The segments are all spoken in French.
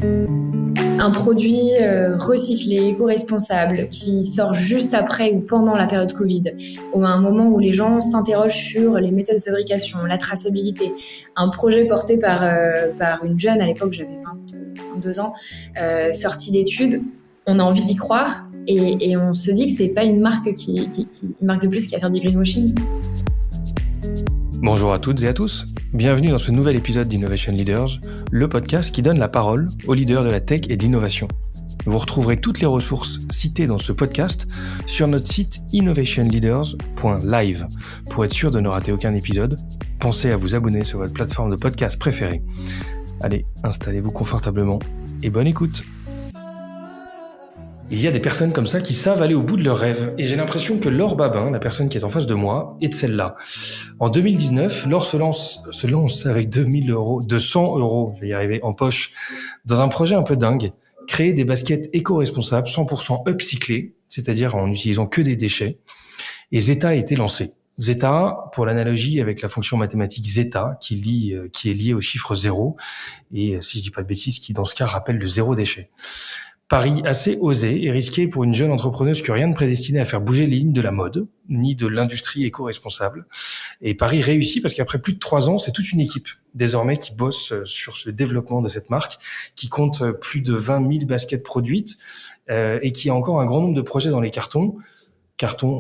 Un produit recyclé, éco-responsable, qui sort juste après ou pendant la période Covid, ou à un moment où les gens s'interrogent sur les méthodes de fabrication, la traçabilité. Un projet porté par une jeune, à l'époque j'avais 22 ans, sortie d'études. On a envie d'y croire et on se dit que c'est pas une marque une marque de plus qui va faire du greenwashing. Bonjour à toutes et à tous, bienvenue dans ce nouvel épisode d'Innovation Leaders, le podcast qui donne la parole aux leaders de la tech et de l'innovation. Vous retrouverez toutes les ressources citées dans ce podcast sur notre site innovationleaders.live. Pour être sûr de ne rater aucun épisode, pensez à vous abonner sur votre plateforme de podcast préférée. Allez, installez-vous confortablement et bonne écoute. Il y a des personnes comme ça qui savent aller au bout de leurs rêves. Et j'ai l'impression que Laure Babin, la personne qui est en face de moi, est de celle-là. En 2019, Laure se lance avec 200 euros, je vais y arriver, en poche, dans un projet un peu dingue. Créer des baskets éco-responsables, 100% upcyclées, c'est-à-dire en n'utilisant que des déchets. Et Zeta a été lancé. Zeta, pour l'analogie avec la fonction mathématique zeta, qui est liée au chiffre 0, et si je dis pas de bêtises, qui dans ce cas rappelle le zéro déchet. Pari assez osé et risqué pour une jeune entrepreneuse qui n'a rien de prédestiné à faire bouger les lignes de la mode, ni de l'industrie éco-responsable. Et pari réussi parce qu'après plus de 3 ans, c'est toute une équipe désormais qui bosse sur ce développement de cette marque, qui compte plus de 20 000 baskets produites et qui a encore un grand nombre de projets dans les cartons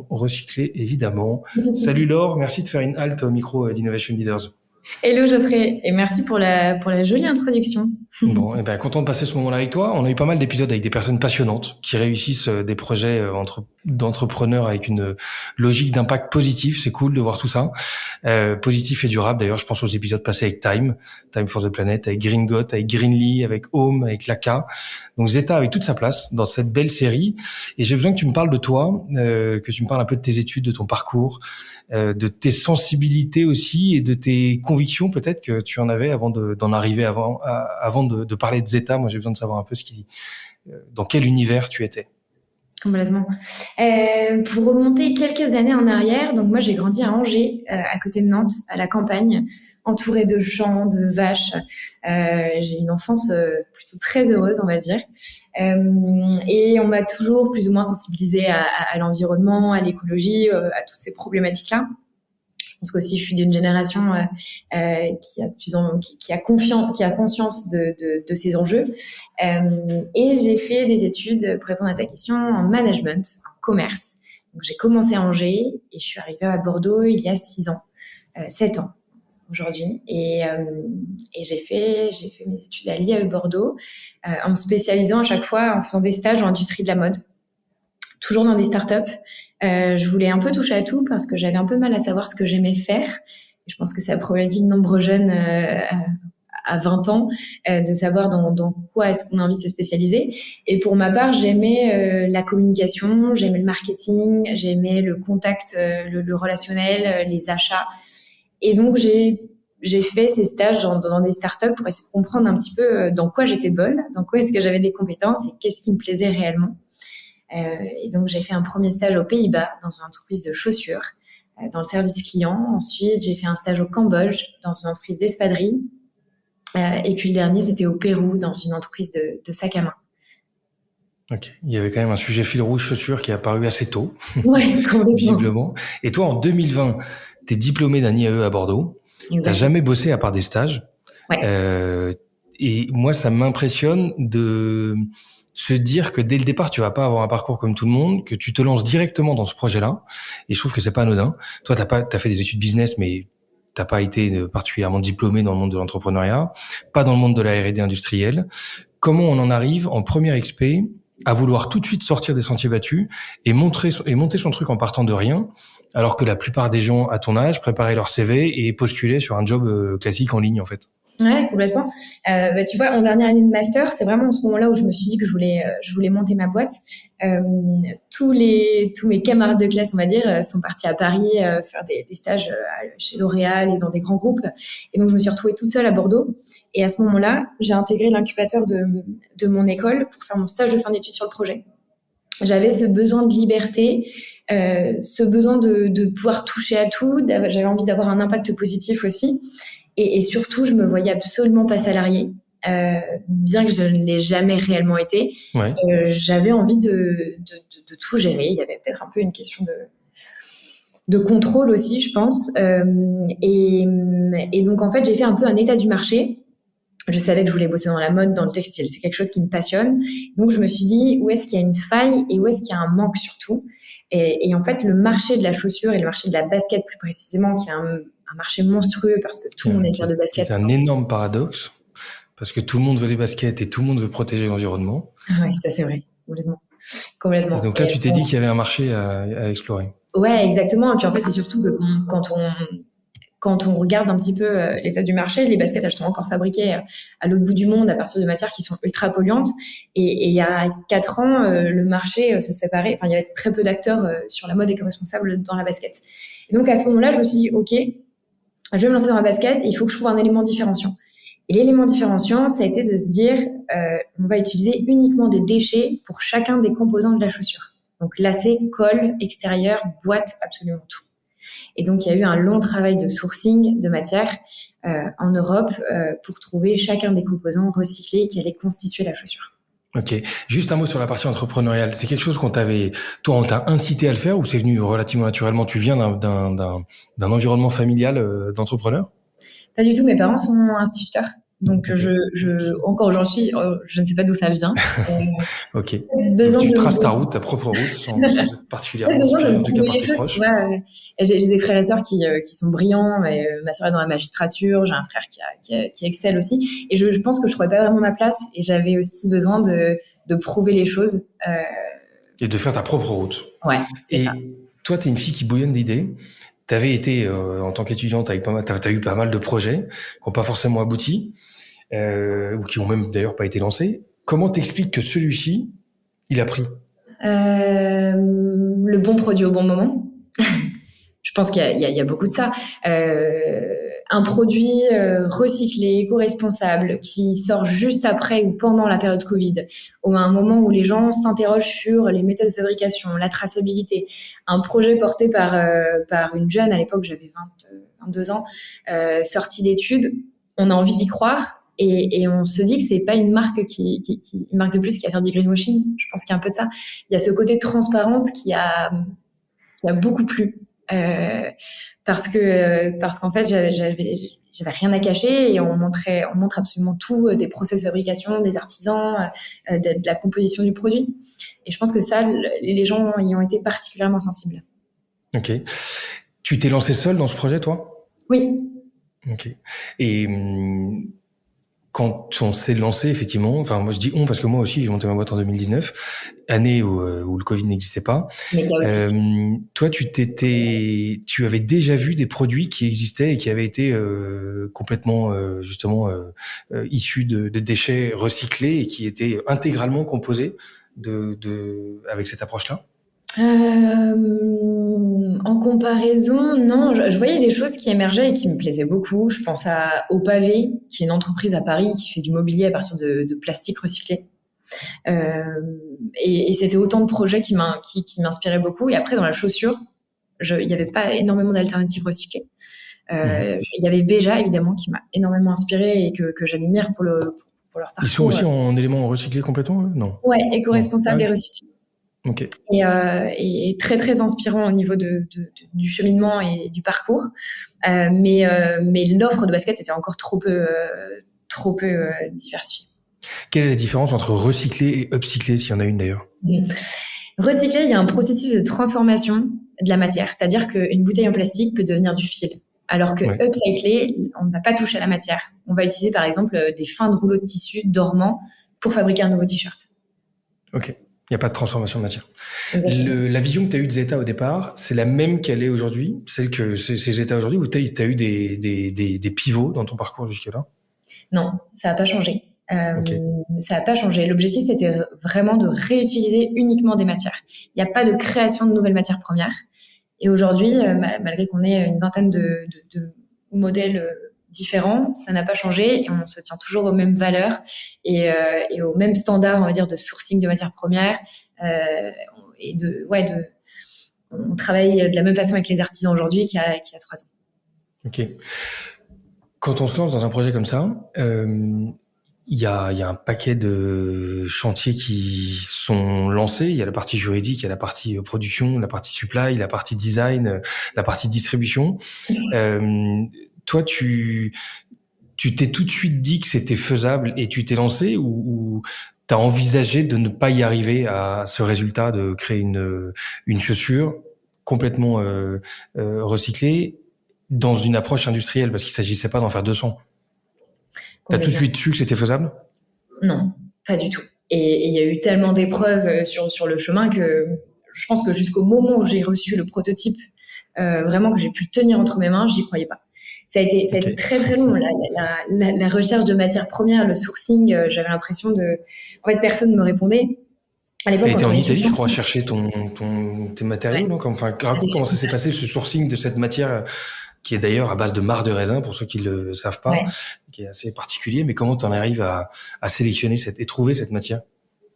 recyclés évidemment. Salut Laure, merci de faire une halte au micro d'Innovation Leaders. Hello Geoffrey, et merci pour la jolie introduction. Bon, content de passer ce moment-là avec toi. On a eu pas mal d'épisodes avec des personnes passionnantes qui réussissent des projets d'entrepreneurs avec une logique d'impact positif. C'est cool de voir tout ça. Positif et durable. D'ailleurs, je pense aux épisodes passés avec Time for the Planet, avec Green Got, avec Greenly, avec Home, avec Laka. Donc Zeta avec toute sa place dans cette belle série. Et j'ai besoin que tu me parles de toi, que tu me parles un peu de tes études, de ton parcours, de tes sensibilités aussi et de tes convictions peut-être que tu en avais avant d'en arriver avant de parler de Zeta. Moi, j'ai besoin de savoir un peu dans quel univers tu étais. Complètement. Pour remonter quelques années en arrière, donc moi j'ai grandi à Angers, à côté de Nantes, à la campagne, entourée de champs, de vaches. J'ai eu une enfance plutôt très heureuse, on va dire. Et on m'a toujours plus ou moins sensibilisée à l'environnement, à l'écologie, à toutes ces problématiques-là. Je pense qu'aussi je suis d'une génération qui a conscience de ces enjeux. Et j'ai fait des études, pour répondre à ta question, en management, en commerce. Donc j'ai commencé à Angers et je suis arrivée à Bordeaux il y a 7 ans aujourd'hui. Et j'ai fait mes études à l'IAE Bordeaux en me spécialisant à chaque fois en faisant des stages en industrie de la mode. Toujours dans des startups. Je voulais un peu toucher à tout parce que j'avais un peu mal à savoir ce que j'aimais faire. Je pense que c'est la problématique de nombreux jeunes à 20 ans de savoir dans quoi est-ce qu'on a envie de se spécialiser. Et pour ma part, j'aimais la communication, j'aimais le marketing, j'aimais le contact, le relationnel, les achats. Et donc, j'ai fait ces stages dans des startups pour essayer de comprendre un petit peu dans quoi j'étais bonne, dans quoi est-ce que j'avais des compétences et qu'est-ce qui me plaisait réellement. Et donc, j'ai fait un premier stage aux Pays-Bas dans une entreprise de chaussures, dans le service client. Ensuite, j'ai fait un stage au Cambodge dans une entreprise d'espadrilles. Et puis, le dernier, c'était au Pérou dans une entreprise de sacs à main. Ok, il y avait quand même un sujet fil rouge chaussures qui est apparu assez tôt. Ouais, complètement. Visiblement. Et toi, en 2020, t'es diplômé d'un IAE à Bordeaux. Exactement. T'as jamais bossé à part des stages. Ouais. Et moi, ça m'impressionne de se dire que dès le départ, tu vas pas avoir un parcours comme tout le monde, que tu te lances directement dans ce projet-là. Et je trouve que c'est pas anodin. Toi, t'as fait des études business, mais t'as pas été particulièrement diplômé dans le monde de l'entrepreneuriat, pas dans le monde de la R&D industrielle. Comment on en arrive en première expé à vouloir tout de suite sortir des sentiers battus et monter son truc en partant de rien, alors que la plupart des gens à ton âge préparaient leur CV et postulaient sur un job classique en ligne, en fait? Ouais, complètement. Tu vois, en dernière année de master, c'est vraiment en ce moment-là où je me suis dit que je voulais monter ma boîte. Tous mes camarades de classe, on va dire, sont partis à Paris faire des stages chez L'Oréal et dans des grands groupes. Et donc, je me suis retrouvée toute seule à Bordeaux. Et à ce moment-là, j'ai intégré l'incubateur de mon école pour faire mon stage de fin d'études sur le projet. J'avais ce besoin de liberté, ce besoin de pouvoir toucher à tout. J'avais envie d'avoir un impact positif aussi. Et surtout, je me voyais absolument pas salariée. bien que je ne l'ai jamais réellement été. Ouais. J'avais envie de tout gérer. Il y avait peut-être un peu une question de contrôle aussi, je pense. Et donc, en fait, j'ai fait un peu un état du marché. Je savais que je voulais bosser dans la mode, dans le textile. C'est quelque chose qui me passionne. Donc, je me suis dit, où est-ce qu'il y a une faille et où est-ce qu'il y a un manque surtout. Et en fait, le marché de la chaussure et le marché de la basket plus précisément, qui est un marché monstrueux parce que tout le monde a une paire de baskets. C'est un énorme paradoxe parce que tout le monde veut des baskets et tout le monde veut protéger l'environnement. Oui, ça c'est vrai, complètement. Et donc là, tu t'es dit qu'il y avait un marché à explorer. Ouais, exactement. Et puis en fait, c'est surtout que quand on regarde un petit peu l'état du marché, les baskets, elles sont encore fabriquées à l'autre bout du monde à partir de matières qui sont ultra polluantes. Et il y a 4 ans, le marché se séparait. Enfin, il y avait très peu d'acteurs sur la mode éco-responsable dans la basket. Et donc, à ce moment-là, je me suis dit, OK, je vais me lancer dans la basket et il faut que je trouve un élément différenciant. Et l'élément différenciant, ça a été de se dire, on va utiliser uniquement des déchets pour chacun des composants de la chaussure. Donc, lacets, colle, extérieur, boîte, absolument tout. Et donc, il y a eu un long travail de sourcing de matière en Europe pour trouver chacun des composants recyclés qui allaient constituer la chaussure. Ok. Juste un mot sur la partie entrepreneuriale. C'est quelque chose on t'a incité à le faire ou c'est venu relativement naturellement? Tu viens d'un environnement familial d'entrepreneur? Pas du tout. Mes parents sont instituteurs. Donc, encore aujourd'hui, je ne sais pas d'où ça vient. Ok. Tu traces ta route, ta propre route, sans être particulièrement inspiré, en tout cas par tes proches. Ouais. J'ai des frères et sœurs qui sont brillants. Ma sœur est dans la magistrature. J'ai un frère qui excelle aussi. Et je pense que je trouvais pas vraiment ma place. Et j'avais aussi besoin de prouver les choses. Et de faire ta propre route. Ouais, c'est ça. Toi, t'es une fille qui bouillonne d'idées. T'avais été, en tant qu'étudiante, t'as eu pas mal de projets qui n'ont pas forcément abouti, ou qui ont même d'ailleurs pas été lancés. Comment t'expliques que celui-ci, il a pris? Le bon produit au bon moment. Je pense qu'il y a beaucoup de ça. Un produit recyclé, éco-responsable, qui sort juste après ou pendant la période Covid, ou à un moment où les gens s'interrogent sur les méthodes de fabrication, la traçabilité. Un projet porté par une jeune, à l'époque j'avais 22 ans, sortie d'études. On a envie d'y croire. Et on se dit que c'est pas une marque une marque de plus qui va faire du greenwashing. Je pense qu'il y a un peu de ça. Il y a ce côté de transparence qui a beaucoup plu. Parce qu'en fait j'avais rien à cacher et on montre absolument tout, des process de fabrication, des artisans, de la composition du produit. Et je pense que ça, les gens y ont été particulièrement sensibles. Ok. Tu t'es lancé seul dans ce projet, toi? Oui. Ok. Et quand on s'est lancé, effectivement, enfin moi je dis on parce que moi aussi j'ai monté ma boîte en 2019, année où le Covid n'existait pas. Toi, tu avais déjà vu des produits qui existaient et qui avaient été complètement justement issus de déchets recyclés et qui étaient intégralement composés avec cette approche-là? En comparaison, non, je voyais des choses qui émergeaient et qui me plaisaient beaucoup. Je pense au Pavé, qui est une entreprise à Paris qui fait du mobilier à partir de plastique recyclé. Et c'était autant de projets qui m'inspiraient beaucoup. Et après, dans la chaussure, il n'y avait pas énormément d'alternatives recyclées. Il y avait Veja, évidemment, qui m'a énormément inspirée et que j'admire pour leur parcours. Ils sont aussi en éléments recyclés complètement, non? Ouais, éco-responsables et recyclés. Okay. Et très très inspirant au niveau du cheminement et du parcours, mais l'offre de basket était encore trop peu diversifiée. Quelle est la différence entre recycler et upcycler, s'il y en a une d'ailleurs? Recycler, il y a un processus de transformation de la matière, c'est-à-dire qu'une bouteille en plastique peut devenir du fil, alors que upcycler, on ne va pas toucher à la matière. On va utiliser par exemple des fins de rouleaux de tissu dormants pour fabriquer un nouveau t-shirt. Ok. Il n'y a pas de transformation de matière. La vision que tu as eue de Zeta au départ, c'est la même qu'elle est aujourd'hui? Celle que c'est Zeta aujourd'hui, ou tu as eu des pivots dans ton parcours jusque-là? Non, ça n'a pas changé. Ça n'a pas changé. L'objectif, c'était vraiment de réutiliser uniquement des matières. Il n'y a pas de création de nouvelles matières premières. Et aujourd'hui, malgré qu'on ait une vingtaine de modèles différents, ça n'a pas changé et on se tient toujours aux mêmes valeurs et aux mêmes standards, on va dire, de sourcing de matières premières. On travaille de la même façon avec les artisans aujourd'hui qu'il y a 3 ans. Ok. Quand on se lance dans un projet comme ça, il y a un paquet de chantiers qui sont lancés. Il y a la partie juridique, il y a la partie production, la partie supply, la partie design, la partie distribution. Toi, tu t'es tout de suite dit que c'était faisable et tu t'es lancé ou t'as envisagé de ne pas y arriver à ce résultat de créer une chaussure complètement recyclée dans une approche industrielle parce qu'il s'agissait pas d'en faire 200. T'as tout de suite su que c'était faisable? Non, pas du tout. Et il y a eu tellement d'épreuves sur le chemin que je pense que jusqu'au moment où j'ai reçu le prototype, vraiment que j'ai pu le tenir entre mes mains, j'y croyais pas. Ça a été très très long. La recherche de matières premières, le sourcing, j'avais l'impression en fait, personne ne me répondait. À l'époque, t'as été en Italie, je crois, chercher tes matériaux, ouais. Non? Enfin, raconte comment ça s'est passé, ce sourcing de cette matière, qui est d'ailleurs à base de marc de raisin, pour ceux qui le savent pas, ouais. Qui est assez particulier, mais comment t'en arrives à sélectionner et trouver cette matière?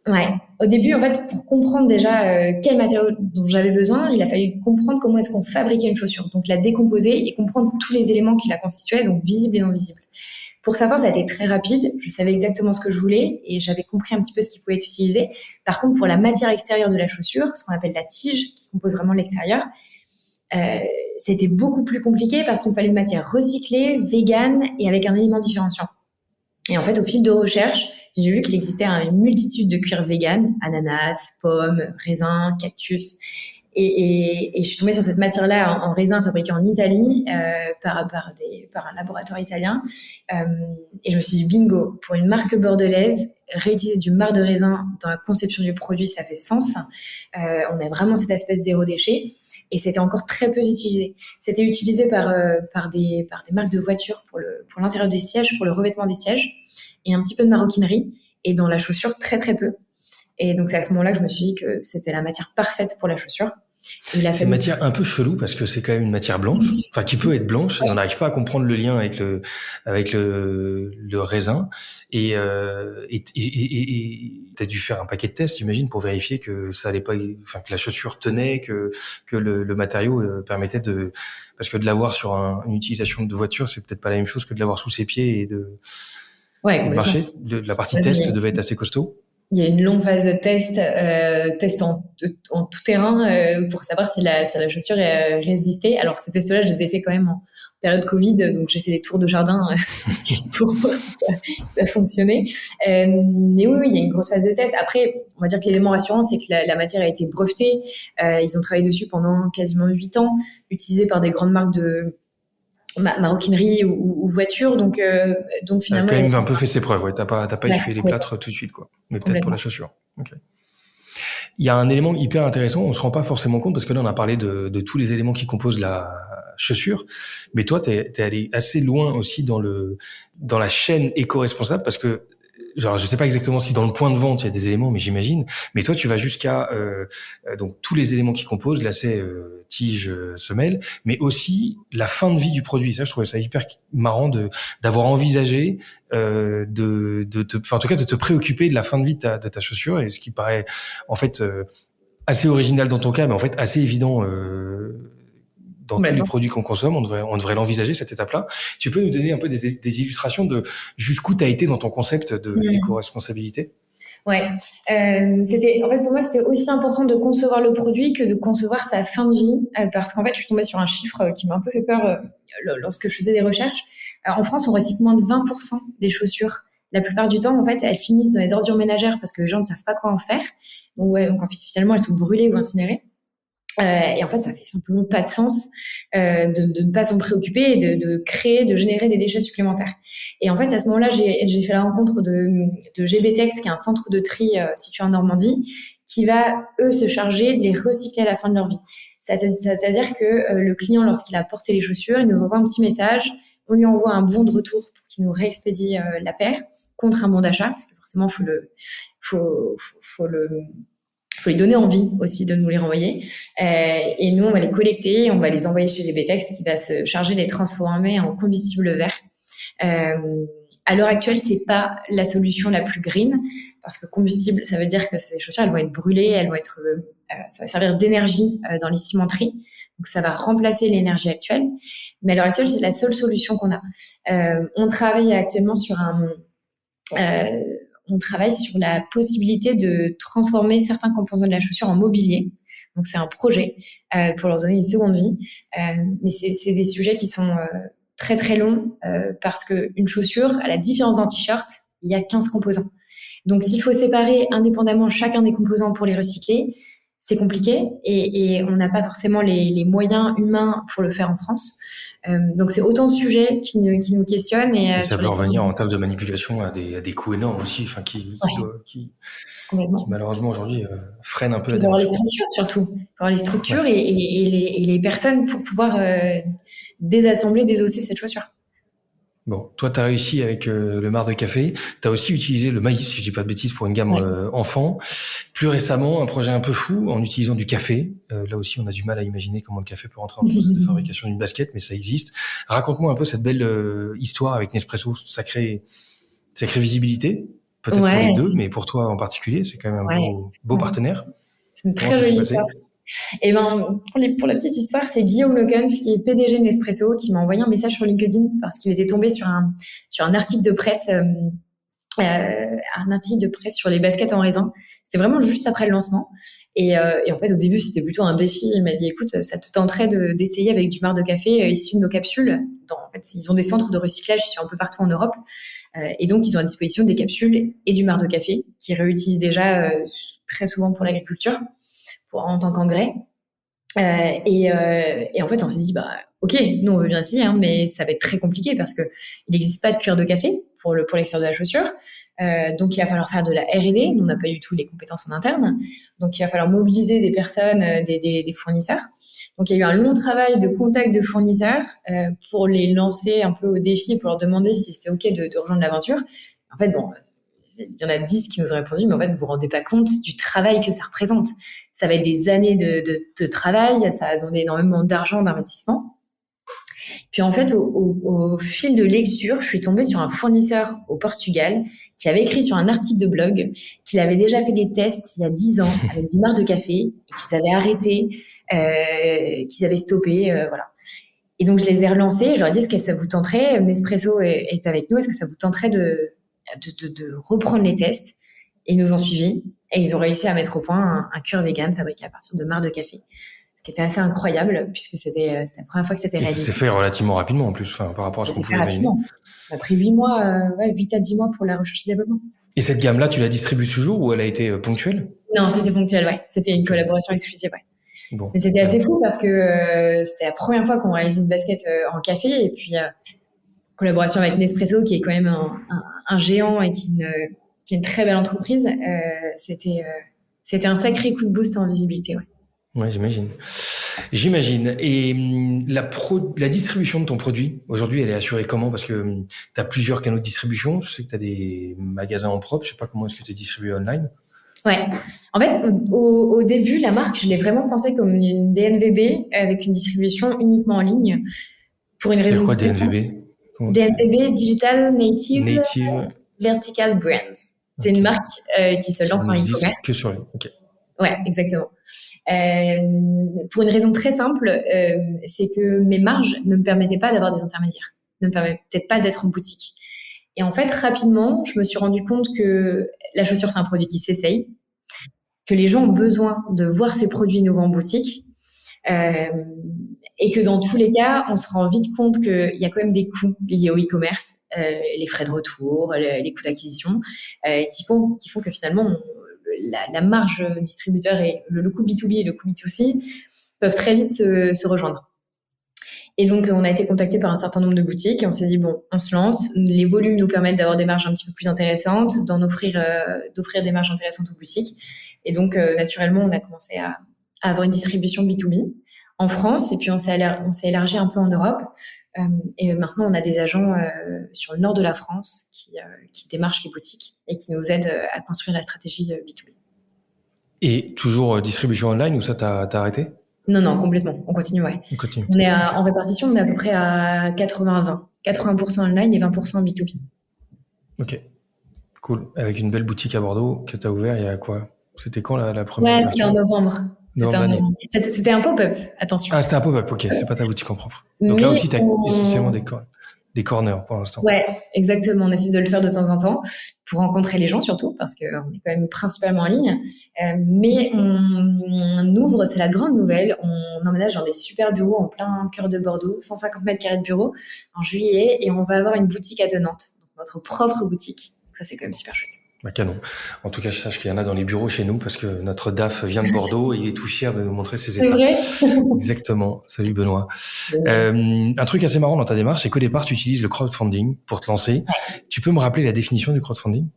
Ouais. Au début, en fait, pour comprendre déjà quel matériau dont j'avais besoin, il a fallu comprendre comment est-ce qu'on fabriquait une chaussure. Donc, la décomposer et comprendre tous les éléments qui la constituaient, donc visibles et non visibles. Pour certains, ça a été très rapide. Je savais exactement ce que je voulais et j'avais compris un petit peu ce qui pouvait être utilisé. Par contre, pour la matière extérieure de la chaussure, ce qu'on appelle la tige, qui compose vraiment l'extérieur, c'était beaucoup plus compliqué parce qu'il me fallait une matière recyclée, végane et avec un élément différenciant. Et en fait, au fil de recherche, j'ai vu qu'il existait une multitude de cuirs véganes, ananas, pommes, raisins, cactus. Et je suis tombée sur cette matière-là en raisin fabriquée en Italie par un laboratoire italien. Et je me suis dit, bingo, pour une marque bordelaise, réutiliser du marc de raisin dans la conception du produit, ça fait sens. On a vraiment cette espèce de zéro déchet. Et c'était encore très peu utilisé. C'était utilisé par des marques de voitures pour l'intérieur des sièges, pour le revêtement des sièges, et un petit peu de maroquinerie. Et dans la chaussure, très très peu. Et donc c'est à ce moment-là que je me suis dit que c'était la matière parfaite pour la chaussure. C'est une matière un peu chelou parce que c'est quand même une matière blanche, enfin qui peut être blanche. Et on n'arrive pas à comprendre le lien avec le raisin. Et t'as dû faire un paquet de tests, j'imagine, pour vérifier que ça allait pas, enfin que la chaussure tenait, que le matériau permettait parce que de l'avoir sur une utilisation de voiture, c'est peut-être pas la même chose que de l'avoir sous ses pieds et de marcher. La partie test devait être assez costaud. Il y a une longue phase de test en tout terrain pour savoir si la chaussure résistait. Alors ces tests-là, je les ai fait quand même en période Covid, donc j'ai fait des tours de jardin pour voir si ça fonctionnait. Mais oui, il y a une grosse phase de test. Après, on va dire que l'élément rassurant, c'est que la matière a été brevetée. Ils ont travaillé dessus pendant quasiment 8 ans, utilisée par des grandes marques de maroquinerie ou voiture, donc finalement quand même un peu fait ses preuves, ouais. T'as pas essuyé les plâtres tout de suite, quoi, mais peut-être pour la chaussure. Okay. Il y a un élément hyper intéressant, on se rend pas forcément compte parce que là on a parlé de tous les éléments qui composent la chaussure, mais toi t'es allé assez loin aussi dans la chaîne éco-responsable parce que genre je sais pas exactement si dans le point de vente il y a des éléments, mais j'imagine. Mais toi tu vas jusqu'à donc tous les éléments qui composent lacets, tige, semelle, mais aussi la fin de vie du produit. Ça je trouvais ça hyper marrant d'avoir envisagé en tout cas de te préoccuper de la fin de vie de ta chaussure, et ce qui paraît en fait assez original dans ton cas, mais en fait assez évident dans tous les produits qu'on consomme. On devrait l'envisager, cette étape-là. Tu peux nous donner un peu des illustrations de jusqu'où tu as été dans ton concept d'éco-responsabilité? Ouais, en fait pour moi c'était aussi important de concevoir le produit que de concevoir sa fin de vie, parce qu'en fait je suis tombée sur un chiffre qui m'a un peu fait peur lorsque je faisais des recherches. En France, on recycle moins de 20% des chaussures. La plupart du temps, en fait, elles finissent dans les ordures ménagères parce que les gens ne savent pas quoi en faire. Donc en fait, finalement, elles sont brûlées ou incinérées. Et en fait, ça fait simplement pas de sens de ne pas s'en préoccuper et de générer des déchets supplémentaires. Et en fait, à ce moment-là, j'ai fait la rencontre de GBTEX, qui est un centre de tri situé en Normandie, qui va, eux, se charger de les recycler à la fin de leur vie. C'est-à-dire que le client, lorsqu'il a porté les chaussures, il nous envoie un petit message, on lui envoie un bon de retour pour qu'il nous réexpédie la paire contre un bon d'achat, parce que forcément, faut lui donner envie aussi de nous les renvoyer. Et nous, on va les collecter, on va les envoyer chez GBTEX, qui va se charger de les transformer en combustible vert. À l'heure actuelle, c'est pas la solution la plus green, parce que combustible, ça veut dire que ces chaussures, elles vont être brûlées, ça va servir d'énergie dans les cimenteries. Donc, ça va remplacer l'énergie actuelle. Mais à l'heure actuelle, c'est la seule solution qu'on a. On travaille actuellement sur on travaille sur la possibilité de transformer certains composants de la chaussure en mobilier. Donc, c'est un projet pour leur donner une seconde vie. Mais c'est des sujets qui sont très, très longs parce qu'une chaussure, à la différence d'un t-shirt, il y a 15 composants. Donc, s'il faut séparer indépendamment chacun des composants pour les recycler, c'est compliqué et on n'a pas forcément les moyens humains pour le faire en France. Donc, c'est autant de sujets qui nous questionnent. Et ça peut revenir en termes de manipulation à des coûts énormes aussi, enfin, qui malheureusement aujourd'hui freinent un peu la démarche. Pour avoir les structures surtout. Pour avoir les structures et les personnes pour pouvoir désassembler, désosser cette chaussure. Bon, toi, tu as réussi avec le marc de café. Tu as aussi utilisé le maïs, si je dis pas de bêtises, pour une gamme enfant. Plus récemment, un projet un peu fou en utilisant du café. Là aussi, on a du mal à imaginer comment le café peut rentrer en processus de fabrication d'une basket, mais ça existe. Raconte-moi un peu cette belle histoire avec Nespresso. Sacrée visibilité, peut-être pour les deux, mais pour toi en particulier, c'est quand même un beau partenaire. C'est une très jolie histoire. Et ben, pour la petite histoire, c'est Guillaume Leconte, qui est PDG de Nespresso, qui m'a envoyé un message sur LinkedIn parce qu'il était tombé sur un article de presse, sur les baskets en raisin. C'était vraiment juste après le lancement. Et en fait, au début, c'était plutôt un défi. Il m'a dit, écoute, ça te tenterait d'essayer avec du marc de café issu de nos capsules. En fait, ils ont des centres de recyclage sur un peu partout en Europe. Et donc, ils ont à disposition des capsules et du marc de café qu'ils réutilisent déjà très souvent pour l'agriculture. En tant qu'engrais. Et en fait, on s'est dit, ok, nous, on veut bien essayer, mais ça va être très compliqué parce qu'il n'existe pas de cuir de café pour l'extérieur de la chaussure. Donc, il va falloir faire de la R&D. Nous, on n'a pas du tout les compétences en interne. Donc, il va falloir mobiliser des personnes, des fournisseurs. Donc, il y a eu un long travail de contact de fournisseurs pour les lancer un peu au défi et pour leur demander si c'était OK de rejoindre l'aventure. En fait, il y en a 10 qui nous ont répondu, mais en fait, vous vous rendez pas compte du travail que ça représente. Ça va être des années de travail, ça va demander énormément d'argent, d'investissement. Puis en fait, au fil de lecture, je suis tombée sur un fournisseur au Portugal qui avait écrit sur un article de blog qu'il avait déjà fait des tests il y a 10 ans avec du marc de café, et qu'ils avaient arrêté, qu'ils avaient stoppé, voilà. Et donc, je les ai relancés, je leur ai dit, est-ce que ça vous tenterait, Nespresso est avec nous, est-ce que ça vous tenterait de reprendre les tests? Et ils nous ont suivis et ils ont réussi à mettre au point un cuir vegan fabriqué à partir de marc de café, ce qui était assez incroyable puisque c'était la première fois que c'était réalisé. C'est fait relativement rapidement en plus, par rapport à ce qu'on pouvait imaginer. Ça a pris 8 à 10 mois pour la recherche et développement. Et cette gamme-là, tu la distribues toujours ou elle a été ponctuelle? Non, c'était ponctuel, ouais. C'était une collaboration exclusive, ouais. Bon, mais c'était assez fou parce que c'était la première fois qu'on réalisait une basket en café et puis collaboration avec Nespresso qui est quand même un géant et qui est une très belle entreprise. C'était un sacré coup de boost en visibilité, ouais. Ouais, j'imagine. Et la distribution de ton produit, aujourd'hui, elle est assurée comment? Parce que tu as plusieurs canaux de distribution. Je sais que tu as des magasins en propre. Je sais pas comment est-ce que tu es distribué online. Ouais. En fait, au début, la marque, je l'ai vraiment pensée comme une DNVB avec une distribution uniquement en ligne pour une raison. C'est quoi DNVB? DNVB, Digital Native Vertical Brand. C'est une marque qui se lance en e-commerce. Que sur les. Ok. Ouais, exactement. Pour une raison très simple, c'est que mes marges ne me permettaient pas d'avoir des intermédiaires, ne me permettaient pas d'être en boutique. Et en fait, rapidement, je me suis rendu compte que la chaussure, c'est un produit qui s'essaye, que les gens ont besoin de voir ces produits nouveaux en boutique, et que dans tous les cas, on se rend vite compte qu'il y a quand même des coûts liés au e-commerce, les frais de retour, les coûts d'acquisition, qui font que finalement, la marge distributeur et le coût B2B et le coût B2C peuvent très vite se rejoindre. Et donc, on a été contacté par un certain nombre de boutiques et on s'est dit, bon, on se lance. Les volumes nous permettent d'avoir des marges un petit peu plus intéressantes, d'offrir des marges intéressantes aux boutiques. Et donc, naturellement, on a commencé à avoir une distribution B2B en France et puis on s'est élargi un peu en Europe. Et maintenant, on a des agents sur le nord de la France qui démarchent les boutiques et qui nous aident à construire la stratégie B2B. Et toujours distribution online ou ça, t'as arrêté? Non, complètement. On continue, ouais. On est en répartition, on est à peu près à 80-20. 80% online et 20% B2B. Ok, cool. Avec une belle boutique à Bordeaux que tu as ouvert il y a quoi? C'était quand la première? Ouais, c'était en novembre. C'était un pop-up, attention. Ah, c'était un pop-up, ok. C'est pas ta boutique en propre. Donc là aussi, tu as essentiellement des corps. des corners pour l'instant. Ouais, exactement. On essaie de le faire de temps en temps pour rencontrer les gens surtout, parce qu'on est quand même principalement en ligne. Mais on ouvre, c'est la grande nouvelle, on emménage dans des super bureaux en plein cœur de Bordeaux, 150 mètres carrés de bureaux en juillet, et on va avoir une boutique à Nantes, donc notre propre boutique. Ça, c'est quand même super chouette. Bah, canon. En tout cas, je sache qu'il y en a dans les bureaux chez nous parce que notre DAF vient de Bordeaux et il est tout fier de nous montrer ses C'est états. vrai. Exactement. Salut Benoît. Un truc assez marrant dans ta démarche, c'est qu'au départ, tu utilises le crowdfunding pour te lancer. Tu peux me rappeler la définition du crowdfunding?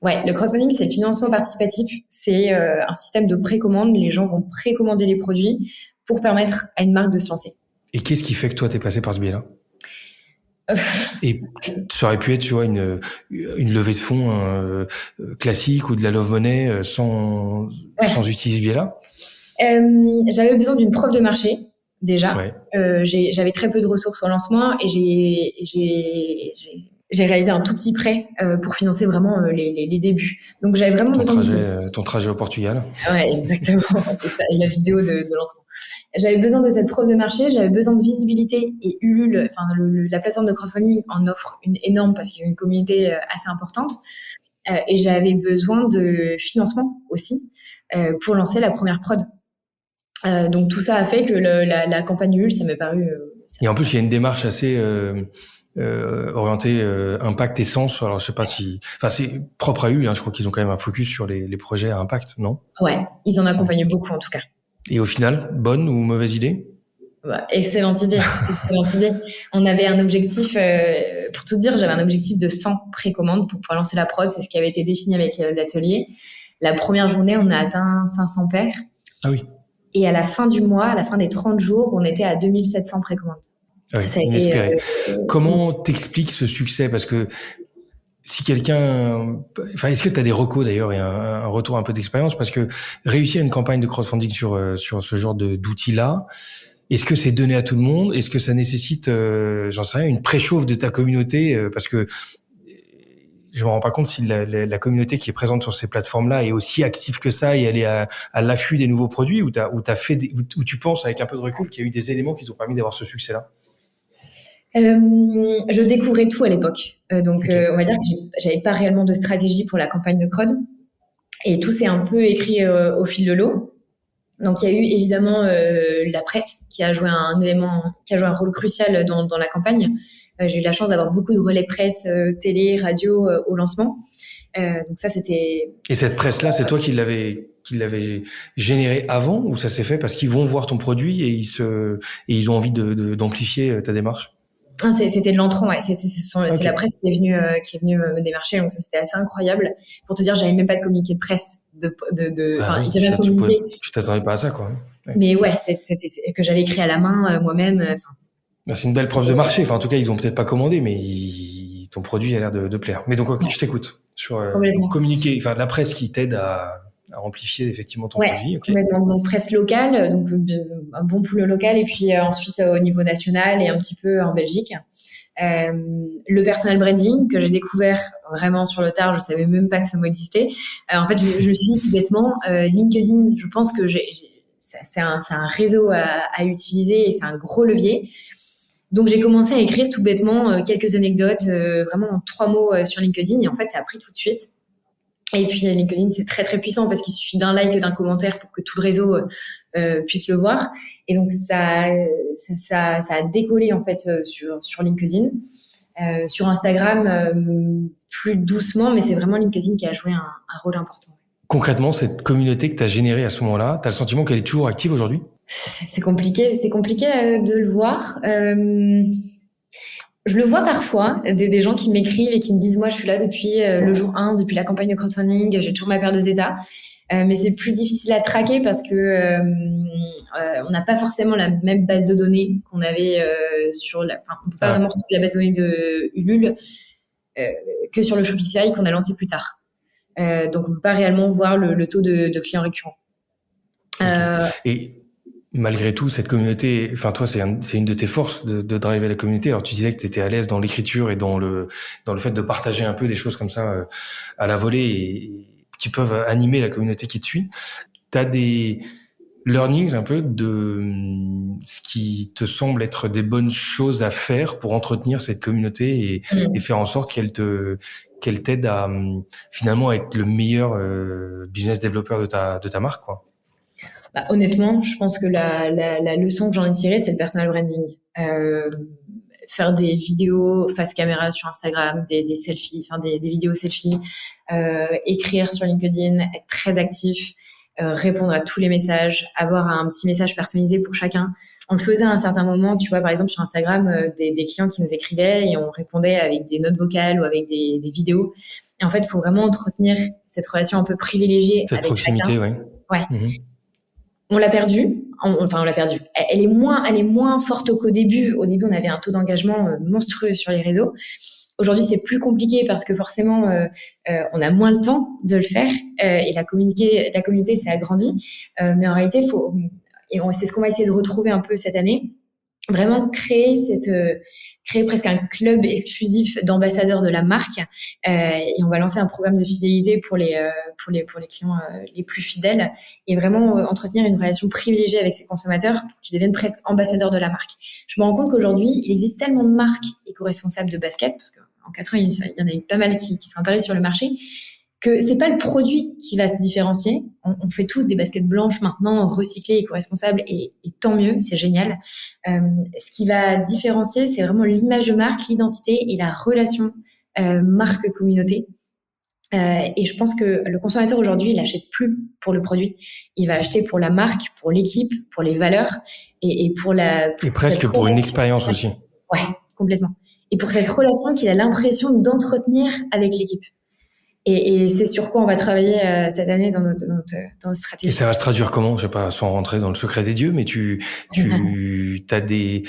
Ouais, le crowdfunding, c'est le financement participatif. C'est un système de précommande. Les gens vont précommander les produits pour permettre à une marque de se lancer. Et qu'est-ce qui fait que toi, t'es passé par ce biais-là? Et ça aurait pu être, tu vois, une levée de fonds classique ou de la love money sans utiliser ce biais-là. J'avais besoin d'une preuve de marché déjà. Ouais. J'avais très peu de ressources au lancement et j'ai réalisé un tout petit prêt pour financer vraiment les débuts. Donc j'avais vraiment besoin ton trajet au Portugal. Ouais, exactement. C'est ça, et la vidéo de lancement. J'avais besoin de cette preuve de marché, j'avais besoin de visibilité et Ulule, enfin la plateforme de crowdfunding en offre une énorme parce qu'il y a une communauté assez importante. Et j'avais besoin de financement aussi pour lancer la première prod. Donc tout ça a fait que la campagne Ulule, ça m'est paru. Et en plus, il y a une démarche assez orientée impact et sens. Alors je sais pas si, enfin c'est propre à Ulule. Hein, je crois qu'ils ont quand même un focus sur les projets à impact, non? Ouais, ils en accompagnent beaucoup en tout cas. Et au final, bonne ou mauvaise idée? Bah, excellente idée. Excellente idée. On avait un objectif, pour tout dire, j'avais un objectif de 100 précommandes pour pouvoir lancer la prod. C'est ce qui avait été défini avec l'atelier. La première journée, on a atteint 500 paires. Ah oui. Et à la fin du mois, à la fin des 30 jours, on était à 2700 précommandes. Ah oui, ça a inespéré. Comment t'expliques ce succès? Parce que si quelqu'un, enfin, est-ce que tu as des recos d'ailleurs et un retour un peu d'expérience? Parce que réussir une campagne de crowdfunding sur ce genre d'outils-là, est-ce que c'est donné à tout le monde? Est-ce que ça nécessite, j'en sais rien, une préchauffe de ta communauté? Parce que je me rends pas compte si la communauté qui est présente sur ces plateformes-là est aussi active que ça et elle est à l'affût des nouveaux produits, ou où tu penses avec un peu de recul qu'il y a eu des éléments qui t'ont permis d'avoir ce succès-là? Je découvrais tout à l'époque. Donc, on va dire que j'avais pas réellement de stratégie pour la campagne de crowd. Et tout s'est un peu écrit au fil de l'eau. Donc, il y a eu évidemment la presse qui a joué un rôle crucial dans la campagne. J'ai eu la chance d'avoir beaucoup de relais presse, télé, radio au lancement. Donc ça, c'était... Et cette presse-là, c'est toi qui l'avais générée avant, ou ça s'est fait parce qu'ils vont voir ton produit et ils ont envie d'amplifier ta démarche? C'était de l'entrant, ouais. C'est la presse qui est venue me démarcher, donc ça c'était assez incroyable. Pour te dire, j'avais même pas de communiqué de presse, j'avais un communiqué. Tu t'attendais pas à ça, quoi. Ouais. Mais ouais, c'était que j'avais écrit à la main moi-même. C'est une belle preuve de marché. Enfin, en tout cas, ils ont peut-être pas commandé, mais ton produit a l'air de plaire. Mais donc, okay, je t'écoute sur communiquer, enfin la presse qui t'aide à amplifier effectivement ton produit. Okay. Complètement. Donc presse locale, donc un bon pool local, et puis ensuite au niveau national et un petit peu en Belgique. Le personal branding que j'ai découvert vraiment sur le tard, je savais même pas que ce mot existait. En fait, je me suis dit tout bêtement, LinkedIn, je pense que c'est un réseau à utiliser et c'est un gros levier. Donc j'ai commencé à écrire tout bêtement quelques anecdotes, vraiment en 3 mots sur LinkedIn, et en fait ça a pris tout de suite. Et puis LinkedIn, c'est très très puissant parce qu'il suffit d'un like, d'un commentaire pour que tout le réseau puisse le voir. Et donc ça a décollé en fait sur LinkedIn. Sur Instagram, plus doucement, mais c'est vraiment LinkedIn qui a joué un rôle important. Concrètement, cette communauté que tu as générée à ce moment-là, tu as le sentiment qu'elle est toujours active aujourd'hui? C'est compliqué de le voir. Je le vois parfois, des gens qui m'écrivent et qui me disent « Moi, je suis là depuis le jour 1, depuis la campagne de crowdfunding, j'ai toujours ma paire de Zeta. » Mais c'est plus difficile à traquer parce que on n'a pas forcément la même base de données qu'on avait on peut pas vraiment retrouver la base de données de Ulule que sur le Shopify qu'on a lancé plus tard. Donc, on peut pas réellement voir le taux de clients récurrents. Okay. Et malgré tout, cette communauté, enfin toi, c'est une de tes forces de driver la communauté. Alors tu disais que tu étais à l'aise dans l'écriture et dans le fait de partager un peu des choses comme ça à la volée et qui peuvent animer la communauté qui te suit. T'as des learnings un peu de ce qui te semble être des bonnes choses à faire pour entretenir cette communauté et faire en sorte qu'elle t'aide à finalement être le meilleur business développeur de ta marque, quoi. Bah, honnêtement, je pense que la leçon que j'en ai tirée, c'est le personal branding. Faire des vidéos face caméra sur Instagram, des selfies, enfin des vidéos selfies, écrire sur LinkedIn, être très actif, répondre à tous les messages, avoir un petit message personnalisé pour chacun. On le faisait à un certain moment, tu vois, par exemple sur Instagram, des clients qui nous écrivaient et on répondait avec des notes vocales ou avec des vidéos. Et en fait, il faut vraiment entretenir cette relation un peu privilégiée cette avec proximité, chacun. ouais. Ouais. Mmh. On l'a perdue. Enfin, on l'a perdue. Elle est moins forte qu'au début. Au début, on avait un taux d'engagement monstrueux sur les réseaux. Aujourd'hui, c'est plus compliqué parce que forcément, on a moins le temps de le faire et la communauté s'est agrandie. Mais en réalité, c'est ce qu'on va essayer de retrouver un peu cette année. Vraiment créer presque un club exclusif d'ambassadeurs de la marque et on va lancer un programme de fidélité pour les clients les plus fidèles et vraiment entretenir une relation privilégiée avec ces consommateurs pour qu'ils deviennent presque ambassadeurs de la marque. Je me rends compte qu'aujourd'hui, il existe tellement de marques éco-responsables de basket parce qu'en 4 ans, il y en a eu pas mal qui sont apparus sur le marché que c'est pas le produit qui va se différencier. On fait tous des baskets blanches maintenant, recyclées, éco-responsables, et tant mieux, c'est génial. Ce qui va différencier, c'est vraiment l'image de marque, l'identité et la relation marque-communauté. Et je pense que le consommateur aujourd'hui, il n'achète plus pour le produit. Il va acheter pour la marque, pour l'équipe, pour les valeurs et pour et presque pour une expérience aussi. Ouais, complètement. Et pour cette relation qu'il a l'impression d'entretenir avec l'équipe. Et c'est sur quoi on va travailler cette année dans notre stratégie. Et ça va se traduire comment? Je sais pas, sans rentrer dans le secret des dieux, mais t'as des,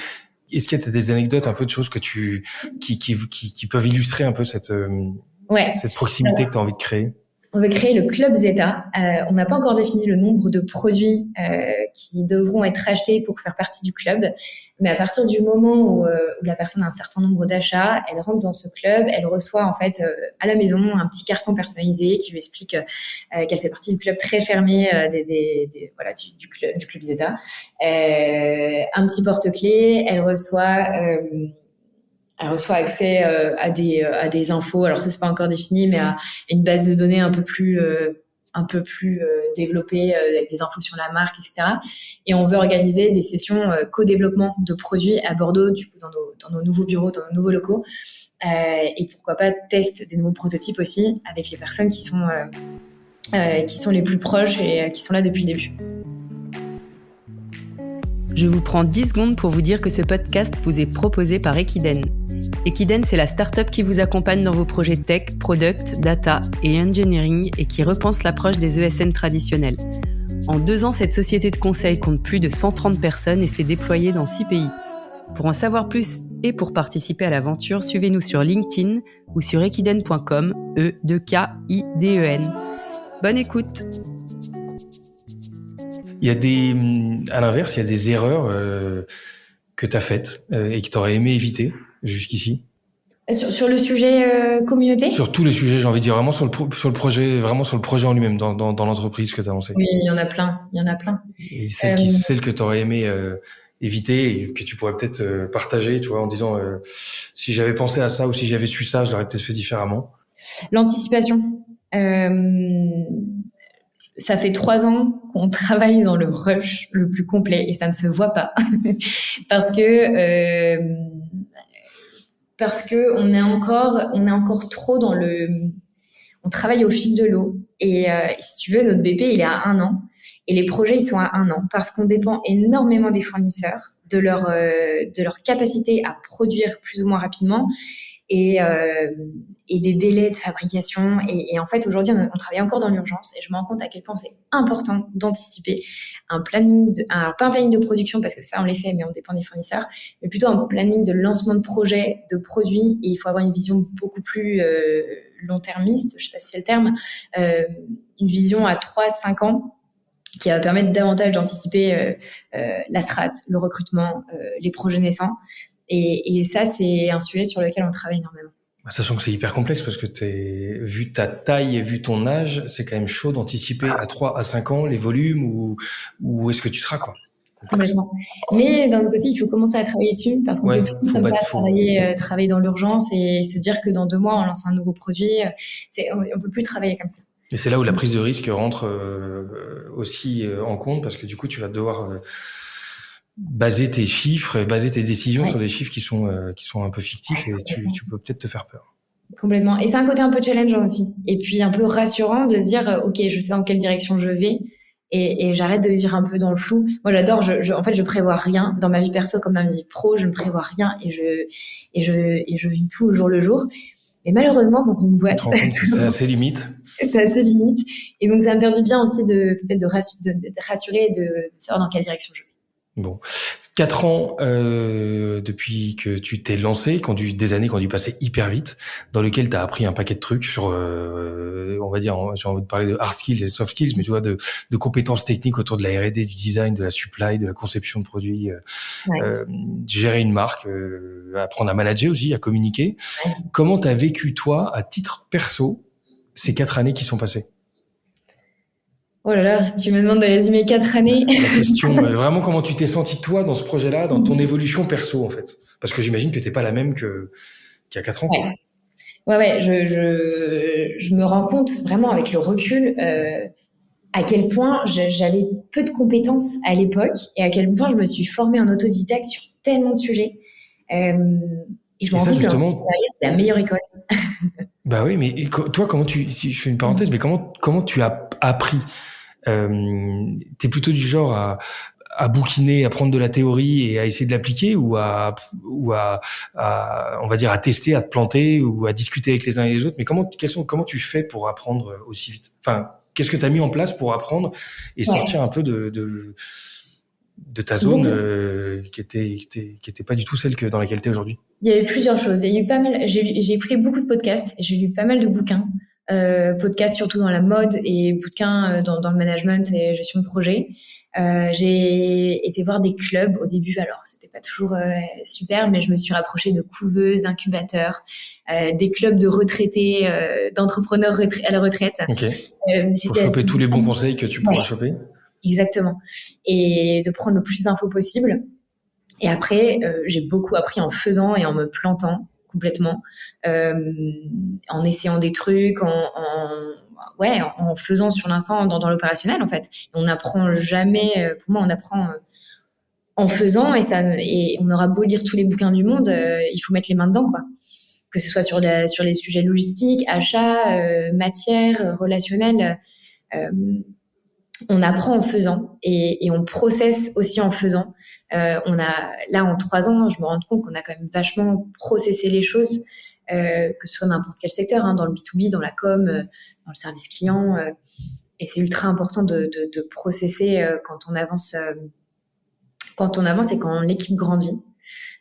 est-ce qu'il y a des anecdotes, un peu de choses qui peuvent illustrer un peu cette proximité que tu as envie de créer? On veut créer le Club Zeta. On n'a pas encore défini le nombre de produits qui devront être achetés pour faire partie du club. Mais à partir du moment où la personne a un certain nombre d'achats, elle rentre dans ce club, elle reçoit en fait à la maison un petit carton personnalisé qui lui explique qu'elle fait partie du club très fermé du Club Zeta. Un petit porte-clés, elle reçoit accès à des infos. Alors ça, c'est pas encore défini, mais à une base de données un peu plus développée avec des infos sur la marque, etc. Et on veut organiser des sessions co-développement de produits à Bordeaux, du coup dans nos nouveaux bureaux, dans nos nouveaux locaux. Et pourquoi pas test des nouveaux prototypes aussi avec les personnes qui sont les plus proches et qui sont là depuis le début. Je vous prends 10 secondes pour vous dire que ce podcast vous est proposé par Equiden. Equiden, c'est la start-up qui vous accompagne dans vos projets tech, product, data et engineering et qui repense l'approche des ESN traditionnels. En 2 ans, cette société de conseil compte plus de 130 personnes et s'est déployée dans 6 pays. Pour en savoir plus et pour participer à l'aventure, suivez-nous sur LinkedIn ou sur equiden.com, E2KIDEN. Bonne écoute! À l'inverse, il y a des erreurs que tu as faites et que tu aurais aimé éviter jusqu'ici. Sur le sujet communauté? Sur tous les sujets, j'ai envie de dire, vraiment sur le projet en lui-même, dans l'entreprise que tu as lancée. Oui, il y en a plein. Et celle que tu aurais aimé éviter et que tu pourrais peut-être partager, tu vois, en disant si j'avais pensé à ça ou si j'avais su ça, je l'aurais peut-être fait différemment. L'anticipation. Ça fait 3 ans qu'on travaille dans le rush le plus complet et ça ne se voit pas parce que on est encore trop dans on travaille au fil de l'eau et si tu veux, notre BP il est à 1 an et les projets ils sont à 1 an parce qu'on dépend énormément des fournisseurs, de leur capacité à produire plus ou moins rapidement et des délais de fabrication. Et en fait, aujourd'hui, on travaille encore dans l'urgence et je me rends compte à quel point c'est important d'anticiper un planning, alors pas un planning de production parce que ça, on les fait, mais on dépend des fournisseurs, mais plutôt un planning de lancement de projet, de produits. Et il faut avoir une vision beaucoup plus long-termiste, je sais pas si c'est le terme, une vision à 3-5 ans qui va permettre davantage d'anticiper la strat, le recrutement, les projets naissants. Et ça, c'est un sujet sur lequel on travaille énormément. Sachant que c'est hyper complexe parce que vu ta taille et vu ton âge, c'est quand même chaud d'anticiper à 3 à 5 ans les volumes ou où est-ce que tu seras, quoi. Complexe. Complètement. Mais d'un autre côté, il faut commencer à travailler dessus parce qu'on peut Ouais, plus comme ça travailler dans l'urgence et se dire que dans 2 mois on lance un nouveau produit. On peut plus travailler comme ça. Et c'est là où la prise de risque rentre aussi en compte parce que du coup tu vas devoir baser tes chiffres, baser tes décisions sur des chiffres qui sont un peu fictifs et tu peux peut-être te faire peur. Complètement. Et c'est un côté un peu challengeant aussi. Et puis un peu rassurant de se dire, ok, je sais dans quelle direction je vais et j'arrête de vivre un peu dans le flou. Moi, j'adore. En fait, je prévois rien dans ma vie perso comme dans ma vie pro. Je ne prévois rien et je vis tout au jour le jour. Mais malheureusement, dans une boîte, Tu te rends compte que c'est assez limite. C'est assez limite. Et donc, ça me fait du bien aussi de rassurer et de savoir dans quelle direction je vais. Bon, 4 ans depuis que tu t'es lancé, des années qui ont dû passer hyper vite, dans lequel tu as appris un paquet de trucs sur, on va dire, j'ai envie de parler de hard skills et soft skills, mais tu vois, de compétences techniques autour de la R&D, du design, de la supply, de la conception de produits, gérer une marque, apprendre à manager aussi, à communiquer. Ouais. Comment tu as vécu, toi, à titre perso, ces 4 années qui sont passées? Oh là là, tu me demandes de résumer 4 années. La question, vraiment, comment tu t'es senti toi dans ce projet-là, dans ton évolution perso en fait? Parce que j'imagine que t'es pas la même qu'il y a 4 ans. Ouais. Ouais, je me rends compte vraiment avec le recul à quel point j'avais peu de compétences à l'époque et à quel point je me suis formée en autodidacte sur tellement de sujets. Et je me rends compte que c'est la meilleure école. Bah oui, mais toi, si je fais une parenthèse, mais comment tu as appris? T'es plutôt du genre à bouquiner, à prendre de la théorie et à essayer de l'appliquer ou à on va dire à tester, à te planter ou à discuter avec les uns et les autres, mais comment tu fais pour apprendre aussi vite? Enfin, qu'est-ce que tu as mis en place pour apprendre et sortir un peu de ta zone qui était pas du tout celle dans laquelle tu es aujourd'hui? Il y a eu plusieurs choses. Il y a eu pas mal. J'ai écouté beaucoup de podcasts. J'ai lu pas mal de bouquins. Podcasts surtout dans la mode et bouquins dans le management et gestion de projet. J'ai été voir des clubs au début. Alors, c'était pas toujours super, mais je me suis rapprochée de couveuses, d'incubateurs, des clubs de retraités, d'entrepreneurs à la retraite. Ok. Pour choper tous les bons conseils que tu pourras choper. Exactement. Et de prendre le plus d'infos possible. Et après, j'ai beaucoup appris en faisant et en me plantant complètement, en essayant des trucs, en faisant sur l'instant dans l'opérationnel en fait. On n'apprend jamais. Pour moi, on apprend en faisant et on aura beau lire tous les bouquins du monde, il faut mettre les mains dedans quoi. Que ce soit sur les sujets logistiques, achats, matières, relationnels. On apprend en faisant et on processe aussi en faisant. Là, en 3 ans, je me rends compte qu'on a quand même vachement processé les choses, que ce soit dans n'importe quel secteur, dans le B2B, dans la com, dans le service client. Et c'est ultra important de processer quand on avance et quand l'équipe grandit.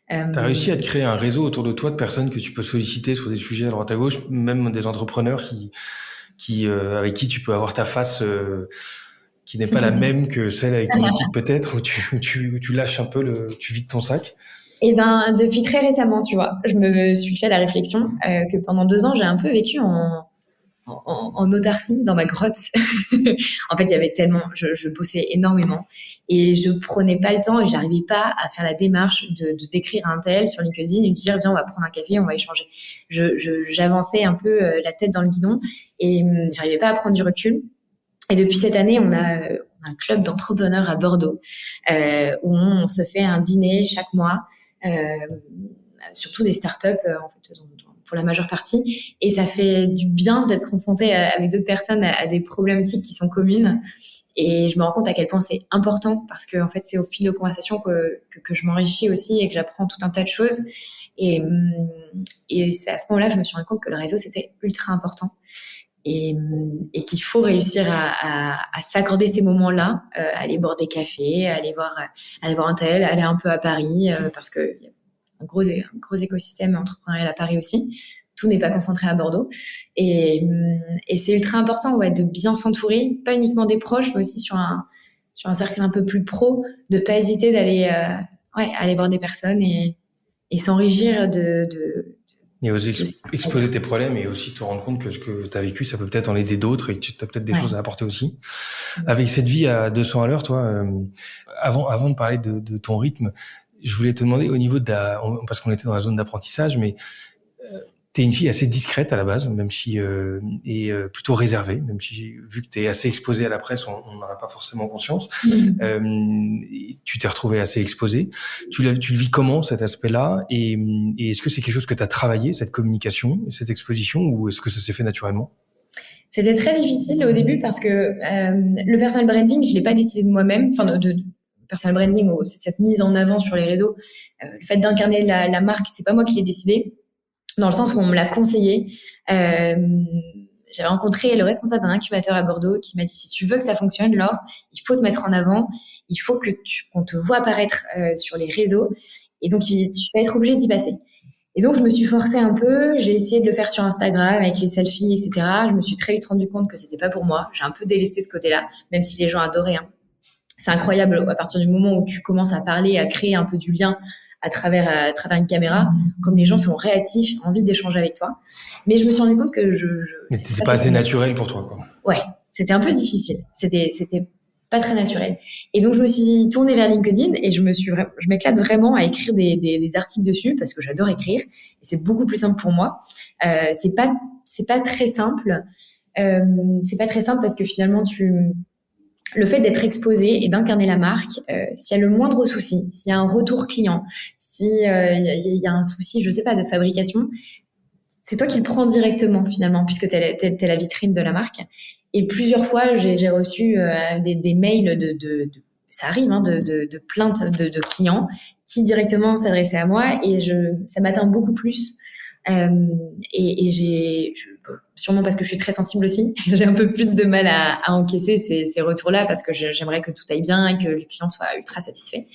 T'as réussi à te créer un réseau autour de toi de personnes que tu peux solliciter sur des sujets à droite à gauche, même des entrepreneurs avec qui tu peux avoir ta face qui n'est pas la même que celle avec ton équipe peut-être, où tu lâches un peu tu vides ton sac? Eh ben, depuis très récemment, tu vois, je me suis fait la réflexion que pendant 2 ans, j'ai un peu vécu en autarcie dans ma grotte. En fait, il y avait tellement, je bossais énormément et je prenais pas le temps et j'arrivais pas à faire la démarche de d'écrire un tel sur LinkedIn et de dire viens, on va prendre un café, on va échanger. J'avançais un peu la tête dans le guidon et j'arrivais pas à prendre du recul. Et depuis cette année, on a un club d'entrepreneurs à Bordeaux où on se fait un dîner chaque mois, surtout des startups en fait, pour la majeure partie. Et ça fait du bien d'être confronté avec d'autres personnes à des problématiques qui sont communes. Et je me rends compte à quel point c'est important parce que en fait, c'est au fil de conversations que je m'enrichis aussi et que j'apprends tout un tas de choses. Et c'est à ce moment-là que je me suis rendu compte que le réseau, c'était ultra important. Et qu'il faut réussir à s'accorder ces moments-là, aller boire des cafés, aller voir un tel, aller un peu à Paris, parce que y a un gros écosystème entrepreneurial à Paris aussi. Tout n'est pas concentré à Bordeaux. Et c'est ultra important de bien s'entourer, pas uniquement des proches, mais aussi sur un cercle un peu plus pro, de pas hésiter d'aller aller voir des personnes et s'enrichir de Et oser exposer tes problèmes et aussi te rendre compte que ce que tu as vécu, ça peut peut-être en aider d'autres et que tu as peut-être des choses à apporter aussi. Avec cette vie à 200 à l'heure, toi, avant de parler de ton rythme, je voulais te demander au niveau parce qu'on était dans la zone d'apprentissage, mais t'es une fille assez discrète à la base, même si et plutôt réservée, même si vu que t'es assez exposée à la presse, on n'en a pas forcément conscience. Tu t'es retrouvée assez exposée. Tu le vis comment cet aspect-là et est-ce que c'est quelque chose que t'as travaillé, cette communication, cette exposition, ou est-ce que ça s'est fait naturellement? C'était très difficile au début parce que le personal branding, je l'ai pas décidé de moi-même. Enfin, de personal branding, c'est cette mise en avant sur les réseaux. Le fait d'incarner la marque, c'est pas moi qui l'ai décidé. Dans le sens où on me l'a conseillé. J'avais rencontré le responsable d'un incubateur à Bordeaux qui m'a dit, si tu veux que ça fonctionne, Laure, il faut te mettre en avant, il faut qu'on te voit apparaître sur les réseaux, et donc tu vas être obligé d'y passer. Et donc je me suis forcée un peu, j'ai essayé de le faire sur Instagram avec les selfies, etc. Je me suis très vite rendu compte que c'était pas pour moi. J'ai un peu délaissé ce côté-là, même si les gens adoraient. C'est incroyable à partir du moment où tu commences à parler, à créer un peu du lien à travers une caméra, comme les gens sont réactifs, ont envie d'échanger avec toi. Mais je me suis rendu compte que Mais c'était pas assez naturel pour toi, quoi. Ouais, c'était un peu difficile. C'était pas très naturel. Et donc je me suis tournée vers LinkedIn et je m'éclate vraiment à écrire des articles dessus parce que j'adore écrire et c'est beaucoup plus simple pour moi. C'est pas très simple. C'est pas très simple parce que finalement le fait d'être exposé et d'incarner la marque, s'il y a le moindre souci, s'il y a un retour client, s'il y a un souci, je sais pas, de fabrication, c'est toi qui le prends directement finalement, puisque t'es la vitrine de la marque. Et plusieurs fois, j'ai reçu des mails ça arrive, de plaintes de clients qui directement s'adressaient à moi, et ça m'atteint beaucoup plus. Sûrement parce que je suis très sensible aussi, j'ai un peu plus de mal à encaisser ces retours-là parce que j'aimerais que tout aille bien et que les clients soient ultra satisfaits.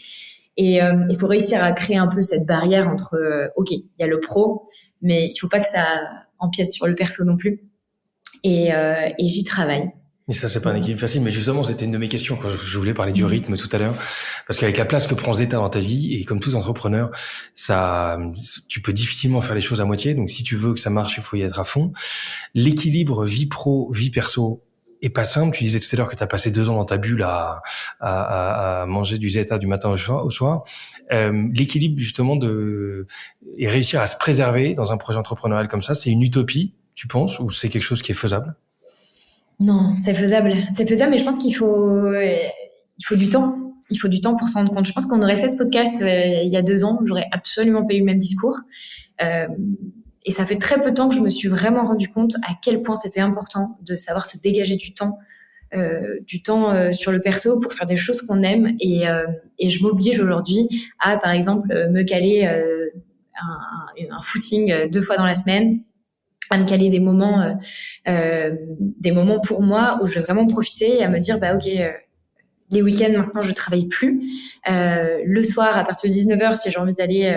Et il faut réussir à créer un peu cette barrière entre ok, il y a le pro, mais il faut pas que ça empiète sur le perso non plus. Et j'y travaille. Mais ça, c'est pas un équilibre facile. Mais justement, c'était une de mes questions quand je voulais parler du rythme tout à l'heure. Parce qu'avec la place que prend Zeta dans ta vie, et comme tous entrepreneurs, tu peux difficilement faire les choses à moitié. Donc, si tu veux que ça marche, il faut y être à fond. L'équilibre vie pro, vie perso est pas simple. Tu disais tout à l'heure que tu as passé 2 ans dans ta bulle à manger du Zeta du matin au soir. L'équilibre, justement, et réussir à se préserver dans un projet entrepreneurial comme ça, c'est une utopie, tu penses, ou c'est quelque chose qui est faisable? Non, c'est faisable. C'est faisable, mais je pense qu'il faut du temps. Il faut du temps pour s'en rendre compte. Je pense qu'on aurait fait ce podcast il y a 2 ans, j'aurais absolument pas eu le même discours. Et ça fait très peu de temps que je me suis vraiment rendu compte à quel point c'était important de savoir se dégager du temps sur le perso pour faire des choses qu'on aime. Et je m'oblige aujourd'hui à, par exemple, me caler un footing 2 fois dans la semaine, à me caler des moments pour moi où je vais vraiment profiter et à me dire ok, les week-ends maintenant je travaille plus, le soir à partir de 19h si j'ai envie d'aller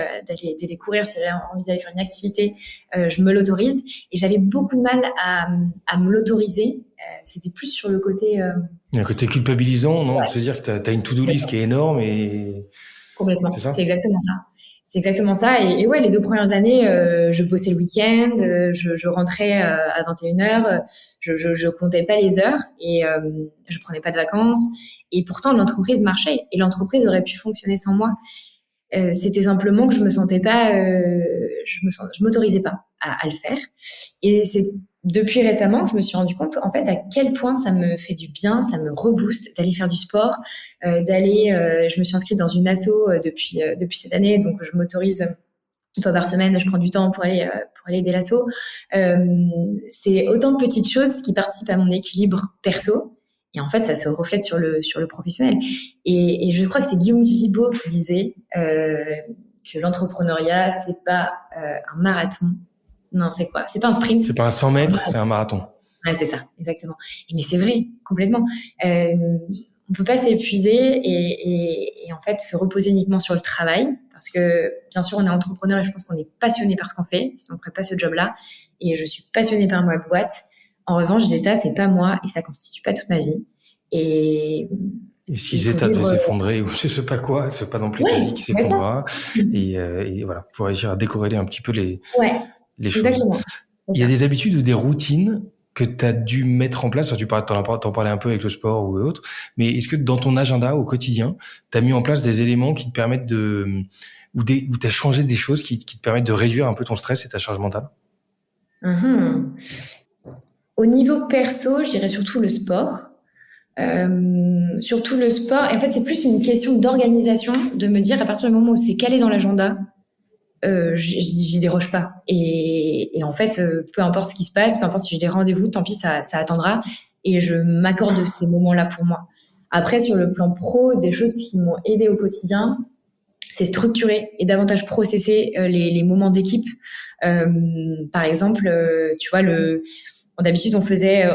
courir, si j'ai envie d'aller faire une activité, je me l'autorise. Et j'avais beaucoup de mal à me l'autoriser. C'était plus sur le côté un côté culpabilisant, non? De se dire que t'as une to-do list qui est énorme et complètement. C'est exactement ça. C'est exactement ça. Et ouais, les 2 premières années, je bossais le week-end, je rentrais à 21h, je comptais pas les heures et je prenais pas de vacances. Et pourtant, l'entreprise marchait et l'entreprise aurait pu fonctionner sans moi. C'était simplement que je me sentais pas, je m'autorisais pas à le faire. Et c'est depuis récemment, je me suis rendu compte en fait à quel point ça me fait du bien, ça me rebooste d'aller faire du sport, je me suis inscrite dans une asso depuis cette année, donc je m'autorise 1 fois par semaine, je prends du temps pour aller aider l'asso. C'est autant de petites choses qui participent à mon équilibre perso. Et en fait, ça se reflète sur le professionnel. Et je crois que c'est Guillaume Jibo qui disait que l'entrepreneuriat, c'est pas un marathon. Non, c'est quoi? C'est pas un sprint. C'est pas un 100 mètres, c'est un marathon. Ouais, c'est ça, exactement. Mais c'est vrai, complètement. On peut pas s'épuiser et en fait se reposer uniquement sur le travail, parce que bien sûr on est entrepreneur et je pense qu'on est passionné par ce qu'on fait, sinon on ferait pas ce job-là. Et je suis passionnée par ma boîte. En revanche, Zeta, c'est pas moi et ça constitue pas toute ma vie. Et si Zeta devait s'effondrer ou je sais pas quoi, c'est pas non plus ta vie qui s'effondrera. Et voilà, faut réussir à décorréler un petit peu les choses. Exactement. Il y a des habitudes ou des routines que tu as dû mettre en place, t'en parlais un peu avec le sport ou autre, mais est-ce que dans ton agenda au quotidien, tu as mis en place des éléments qui te permettent ou tu as changé des choses qui te permettent de réduire un peu ton stress et ta charge mentale? Mhm. Au niveau perso, je dirais surtout le sport. Surtout le sport. Et en fait, c'est plus une question d'organisation, de me dire à partir du moment où c'est calé dans l'agenda, j'y déroge pas. Et en fait, peu importe ce qui se passe, peu importe si j'ai des rendez-vous, tant pis, ça attendra. Et je m'accorde ces moments-là pour moi. Après, sur le plan pro, des choses qui m'ont aidé au quotidien, c'est structurer et davantage processer les moments d'équipe. Par exemple, tu vois, d'habitude, on faisait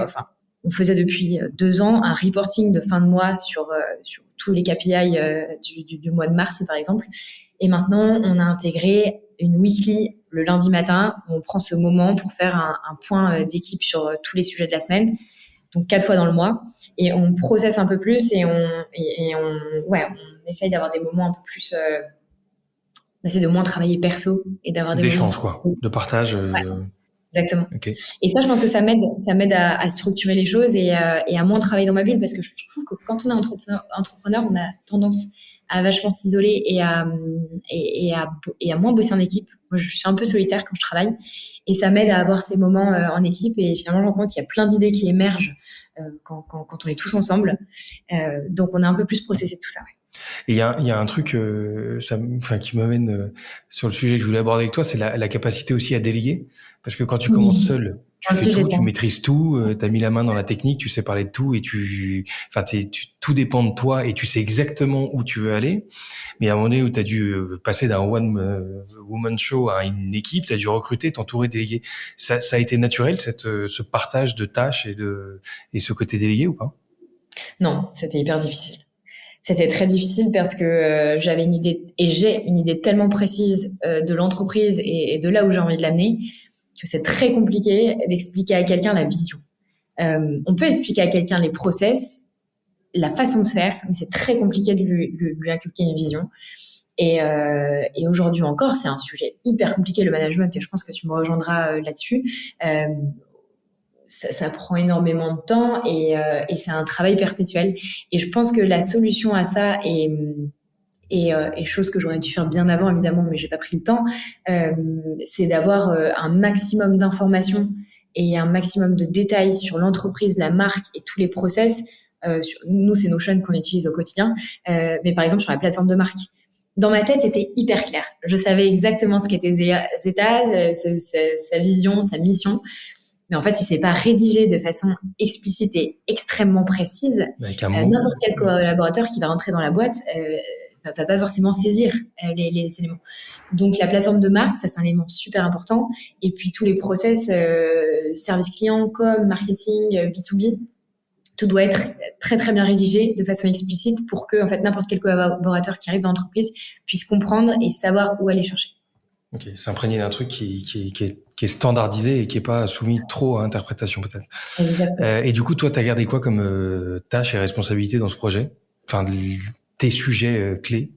depuis 2 ans un reporting de fin de mois sur tous les KPI du mois de mars, par exemple. Et maintenant, on a intégré une weekly le lundi matin où on prend ce moment pour faire un point d'équipe sur tous les sujets de la semaine. Donc 4 fois dans le mois. Et on processe un peu plus et on essaye d'avoir des moments un peu plus... on essaie de moins travailler perso et d'avoir des d'échange, moments... quoi, de partage. Ouais. Exactement. Okay. Et ça, je pense que ça m'aide à structurer les choses et à moins travailler dans ma bulle, parce que je trouve que quand on est entrepreneur, on a tendance à vachement s'isoler et à moins bosser en équipe. Moi, je suis un peu solitaire quand je travaille, et ça m'aide à avoir ces moments en équipe. Et finalement, je me rends compte qu'il y a plein d'idées qui émergent quand on est tous ensemble. Donc, on a un peu plus processé tout ça. Ouais. Et il y a un truc qui m'amène sur le sujet que je voulais aborder avec toi, c'est la capacité aussi à déléguer, parce que quand tu commences seul, tu fais tout, tu maîtrises tout, t'as mis la main dans la technique, tu sais parler de tout, et tout dépend de toi et tu sais exactement où tu veux aller. Mais à un moment donné où t'as dû passer d'un one woman show à une équipe, t'as dû recruter, t'entourer, déléguer. Ça a été naturel, ce partage de tâches et ce côté délégué, ou pas? Non, c'était hyper difficile. C'était très difficile parce que j'avais une idée, et j'ai une idée tellement précise de l'entreprise et de là où j'ai envie de l'amener, que c'est très compliqué d'expliquer à quelqu'un la vision. On peut expliquer à quelqu'un les process, la façon de faire, mais c'est très compliqué de lui inculquer une vision. Et aujourd'hui encore, c'est un sujet hyper compliqué, le management, et je pense que tu me rejoindras là-dessus. Ça prend énormément de temps et c'est un travail perpétuel. Et je pense que la solution à ça et chose que j'aurais dû faire bien avant, évidemment, mais j'ai pas pris le temps, c'est d'avoir un maximum d'informations et un maximum de détails sur l'entreprise, la marque et tous les process. Nous, c'est Notion qu'on utilise au quotidien, mais par exemple sur la plateforme de marque. Dans ma tête, c'était hyper clair. Je savais exactement ce qu'était Zeta, sa vision, sa mission. Mais en fait, si c'est pas rédigé de façon explicite et extrêmement précise, n'importe quel collaborateur qui va rentrer dans la boîte va pas forcément saisir les éléments. Donc, la plateforme de marque, ça, c'est un élément super important. Et puis, tous les process, service client, com, marketing, B2B, tout doit être très, très bien rédigé de façon explicite pour que, en fait, n'importe quel collaborateur qui arrive dans l'entreprise puisse comprendre et savoir où aller chercher. Ok, s'imprégner d'un truc qui est standardisé et qui est pas soumis trop à interprétation, peut-être. Exactement. Et du coup, toi, t'as gardé quoi comme tâches et responsabilités dans ce projet? Enfin, tes sujets clés?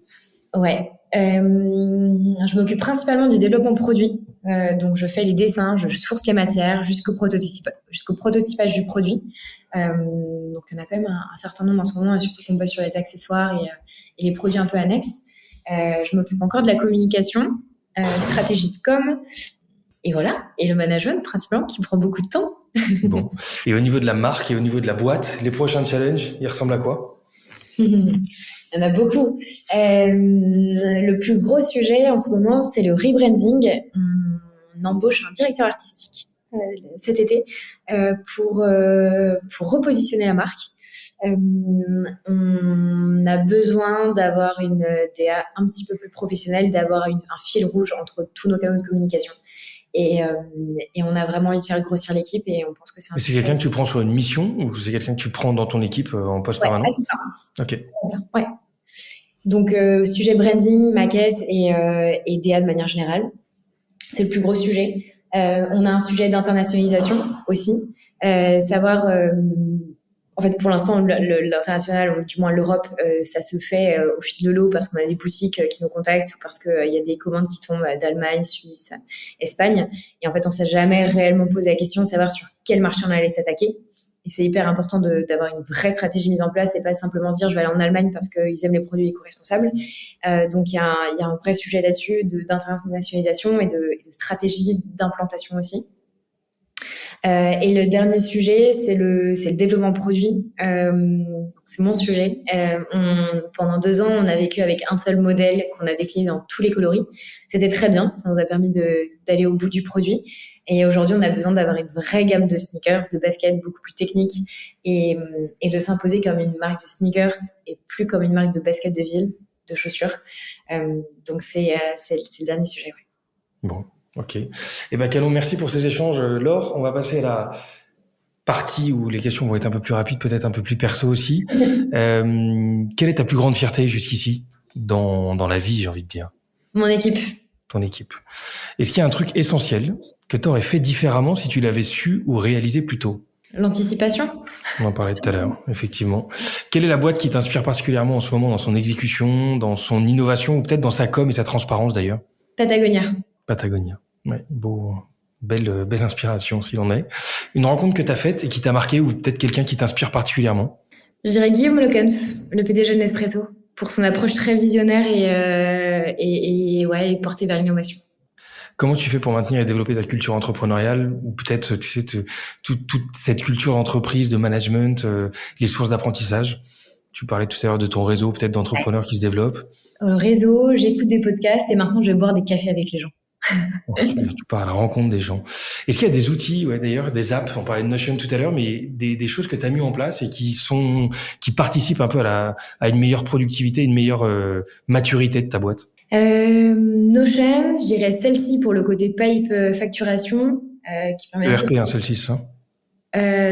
Ouais. Je m'occupe principalement du développement produit. Donc, je fais les dessins, je source les matières jusqu'au prototypage du produit. Donc, il y en a quand même un certain nombre en ce moment, surtout qu'on bosse sur les accessoires et les produits un peu annexes. Je m'occupe encore de la communication, stratégie de com, et voilà. Et le management, principalement, qui me prend beaucoup de temps. Bon. Et au niveau de la marque et au niveau de la boîte, les prochains challenges, ils ressemblent à quoi? Il y en a beaucoup. Le plus gros sujet en ce moment, c'est le rebranding. On embauche un directeur artistique cet été pour repositionner la marque. On a besoin d'avoir une DA un petit peu plus professionnelle, d'avoir un fil rouge entre tous nos canaux de communication. Et on a vraiment envie de faire grossir l'équipe et on pense que c'est un... Mais c'est quelqu'un que tu prends sur une mission ou c'est quelqu'un que tu prends dans ton équipe en poste permanent? Ok. Ouais. Donc, sujet branding, maquette et DA de manière générale. C'est le plus gros sujet. On a un sujet d'internationalisation aussi. Savoir En fait, pour l'instant, l'international, ou du moins l'Europe, ça se fait au fil de l'eau parce qu'on a des boutiques qui nous contactent ou parce qu'il y a des commandes qui tombent d'Allemagne, Suisse, Espagne. Et en fait, on s'est jamais réellement posé la question de savoir sur quel marché on allait s'attaquer. Et c'est hyper important d'avoir une vraie stratégie mise en place et pas simplement se dire je vais aller en Allemagne parce qu'ils aiment les produits éco-responsables. Donc, il y a un vrai sujet là-dessus d'internationalisation et de stratégie d'implantation aussi. Et le dernier sujet, c'est le développement produit. C'est mon sujet. Pendant 2 ans, on a vécu avec un seul modèle qu'on a décliné dans tous les coloris. C'était très bien. Ça nous a permis d'aller au bout du produit. Et aujourd'hui, on a besoin d'avoir une vraie gamme de sneakers, de baskets beaucoup plus techniques et de s'imposer comme une marque de sneakers et plus comme une marque de baskets de ville, de chaussures. Donc, c'est le dernier sujet. Ouais. Bon. Ok. Eh ben, Calon, merci pour ces échanges, Laure. On va passer à la partie où les questions vont être un peu plus rapides, peut-être un peu plus perso aussi. Quelle est ta plus grande fierté jusqu'ici dans la vie, j'ai envie de dire? Mon équipe. Ton équipe. Est-ce qu'il y a un truc essentiel que tu aurais fait différemment si tu l'avais su ou réalisé plus tôt? L'anticipation. On en parlait tout à l'heure, effectivement. Quelle est la boîte qui t'inspire particulièrement en ce moment dans son exécution, dans son innovation ou peut-être dans sa com et sa transparence d'ailleurs? Patagonia. Patagonia. Ouais, belle inspiration s'il en est. Une rencontre que tu as faite et qui t'a marqué ou peut-être quelqu'un qui t'inspire particulièrement? Je dirais Guillaume Leconf, le PDG de Nespresso, pour son approche très visionnaire et portée vers l'innovation. Comment tu fais pour maintenir et développer ta culture entrepreneuriale ou peut-être, tu sais, toute cette culture d'entreprise, de management, les sources d'apprentissage? Tu parlais tout à l'heure de ton réseau peut-être d'entrepreneurs qui se développent. Le réseau, j'écoute des podcasts et maintenant je vais boire des cafés avec les gens. Tu pars à la rencontre des gens. Est-ce qu'il y a des outils, d'ailleurs, des apps, on parlait de Notion tout à l'heure, mais des choses que tu as mis en place et qui participent un peu à une meilleure productivité, une meilleure maturité de ta boîte? Notion, je dirais celle-ci pour le côté pipe facturation, qui permet ERP, celle-ci, c'est ça?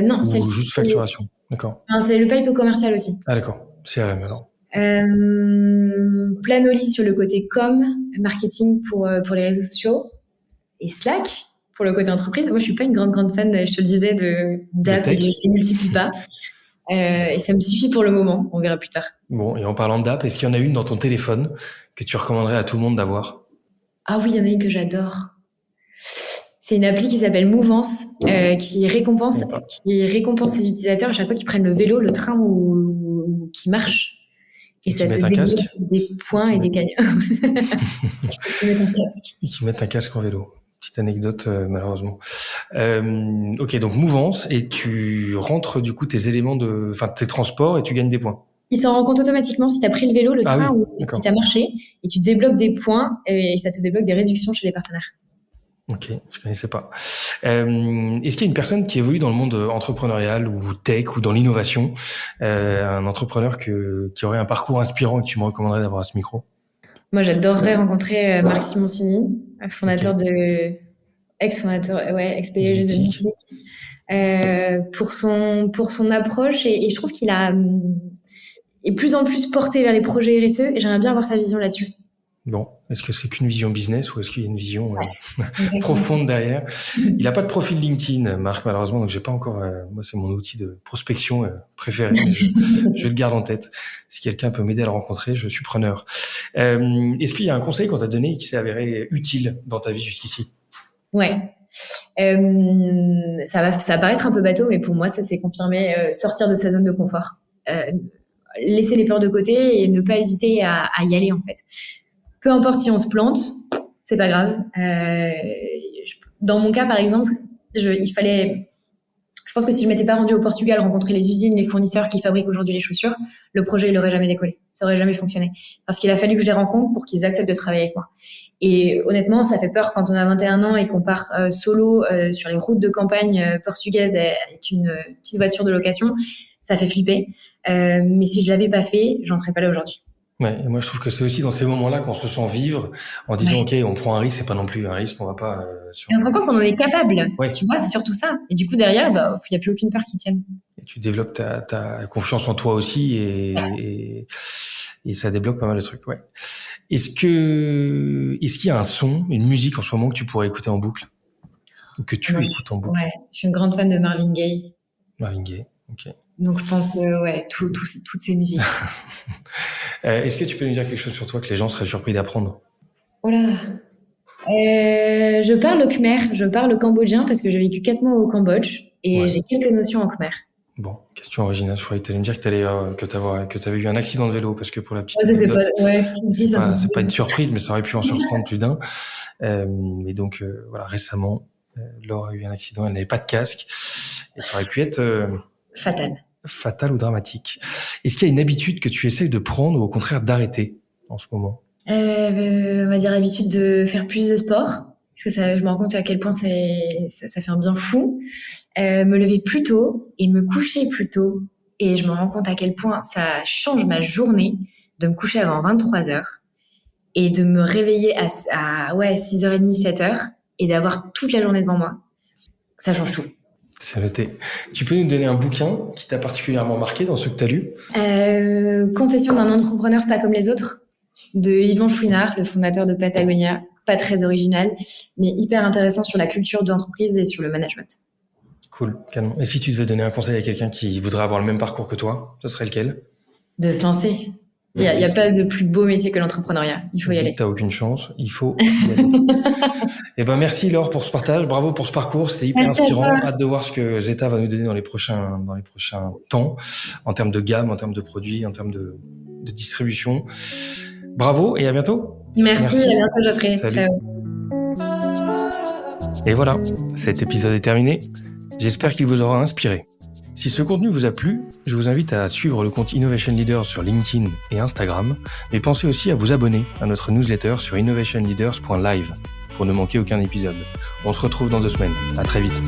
non, ou celle-ci. Juste facturation, d'accord. C'est le pipe commercial aussi. Ah d'accord, CRM alors. Planoly sur le côté com, marketing pour les réseaux sociaux et Slack pour le côté entreprise. Moi, je suis pas une grande fan, je te le disais, d'app, je les multiplie pas. Et ça me suffit pour le moment, on verra plus tard. Bon, et en parlant d'app, est-ce qu'il y en a une dans ton téléphone que tu recommanderais à tout le monde d'avoir? Ah oui, il y en a une que j'adore. C'est une appli qui s'appelle Mouvance, qui récompense ses utilisateurs à chaque fois qu'ils prennent le vélo, le train ou qui marchent. Et ça te débloque des points et des cagnottes. Qui mettent un casque. Et qui mettent un casque en vélo. Petite anecdote, malheureusement. Ok, donc mouvance, et tu rentres du coup tes transports et tu gagnes des points. Il s'en rend compte automatiquement si tu as pris le vélo, le train ou si tu as marché, et tu débloques des points et ça te débloque des réductions chez les partenaires. Ok, je connaissais pas. Est-ce qu'il y a une personne qui évolue dans le monde entrepreneurial ou tech ou dans l'innovation, un entrepreneur qui aurait un parcours inspirant et que tu me recommanderais d'avoir à ce micro? Moi, j'adorerais rencontrer Marc Simoncini, fondateur ex-fondateur, ex-PDG de Mythique, pour son approche et je trouve qu'il est plus en plus porté vers les projets RSE et j'aimerais bien avoir sa vision là-dessus. Bon, est-ce que c'est qu'une vision business ou est-ce qu'il y a une vision profonde derrière? Il n'a pas de profil LinkedIn, Marc, malheureusement, donc j'ai pas encore. Moi, c'est mon outil de prospection préféré. Je le garde en tête. Si quelqu'un peut m'aider à le rencontrer, je suis preneur. Est-ce qu'il y a un conseil qu'on t'a donné qui s'est avéré utile dans ta vie jusqu'ici? Ouais. Ça va paraître un peu bateau, mais pour moi, ça s'est confirmé. Sortir de sa zone de confort, laisser les peurs de côté et ne pas hésiter à y aller en fait. Peu importe si on se plante, c'est pas grave. Dans mon cas, par exemple, je pense que si je m'étais pas rendue au Portugal, rencontrer les usines, les fournisseurs qui fabriquent aujourd'hui les chaussures, le projet, il aurait jamais décollé. Ça aurait jamais fonctionné. Parce qu'il a fallu que je les rencontre pour qu'ils acceptent de travailler avec moi. Et honnêtement, ça fait peur quand on a 21 ans et qu'on part solo sur les routes de campagne portugaises avec une petite voiture de location. Ça fait flipper. Mais si je l'avais pas fait, j'en serais pas là aujourd'hui. Ouais, et moi je trouve que c'est aussi dans ces moments-là qu'on se sent vivre en disant ok, on prend un risque, c'est pas non plus un risque, on va pas. Et on se rend compte qu'on en est capable. Ouais. Tu vois, c'est surtout ça. Et du coup derrière, il y a plus aucune peur qui tienne. Et tu développes ta confiance en toi aussi et ça débloque pas mal de trucs. Ouais. Est-ce qu'il y a un son, une musique en ce moment que tu pourrais écouter en boucle ou que tu écoutes en boucle? Ouais, je suis une grande fan de Marvin Gaye. Marvin Gaye. Ok. Donc je pense, toutes ces musiques. Est-ce que tu peux nous dire quelque chose sur toi que les gens seraient surpris d'apprendre? Oh là. Je parle khmer, je parle cambodgien parce que j'ai vécu 4 mois au Cambodge et j'ai quelques notions en khmer. Bon, question originale. Je croyais que tu allais me dire que t'avais eu un accident de vélo, parce que pour la petite C'était anecdote, c'est pas une surprise, mais ça aurait pu en surprendre plus d'un. Et donc, voilà, récemment, Laure a eu un accident, elle n'avait pas de casque. Et ça aurait pu être fatal ou dramatique. Est-ce qu'il y a une habitude que tu essayes de prendre ou au contraire d'arrêter en ce moment? On va dire habitude de faire plus de sport. Parce que je me rends compte à quel point ça fait un bien fou. Me lever plus tôt et me coucher plus tôt. Et je me rends compte à quel point ça change ma journée de me coucher avant 23h et de me réveiller à 6h30, 7h et d'avoir toute la journée devant moi. Ça change tout. C'est noté. Tu peux nous donner un bouquin qui t'a particulièrement marqué dans ceux que tu as lus? Confession d'un entrepreneur pas comme les autres, de Yvan Chouinard, le fondateur de Patagonia. Pas très original, mais hyper intéressant sur la culture d'entreprise et sur le management. Cool, canon. Et si tu devais donner un conseil à quelqu'un qui voudrait avoir le même parcours que toi, ce serait lequel? De se lancer. Il y a pas de plus beau métier que l'entrepreneuriat. Il faut y aller. T'as aucune chance. Il faut y aller. Et ben, merci Laure pour ce partage. Bravo pour ce parcours. C'était hyper inspirant. Hâte de voir ce que Zeta va nous donner dans les prochains temps, en termes de gamme, en termes de produits, en termes de distribution. Bravo et à bientôt. Merci. À bientôt, Geoffrey. Salut. Ciao. Et voilà, cet épisode est terminé. J'espère qu'il vous aura inspiré. Si ce contenu vous a plu, je vous invite à suivre le compte Innovation Leaders sur LinkedIn et Instagram, mais pensez aussi à vous abonner à notre newsletter sur innovationleaders.live pour ne manquer aucun épisode. On se retrouve dans 2 semaines. À très vite.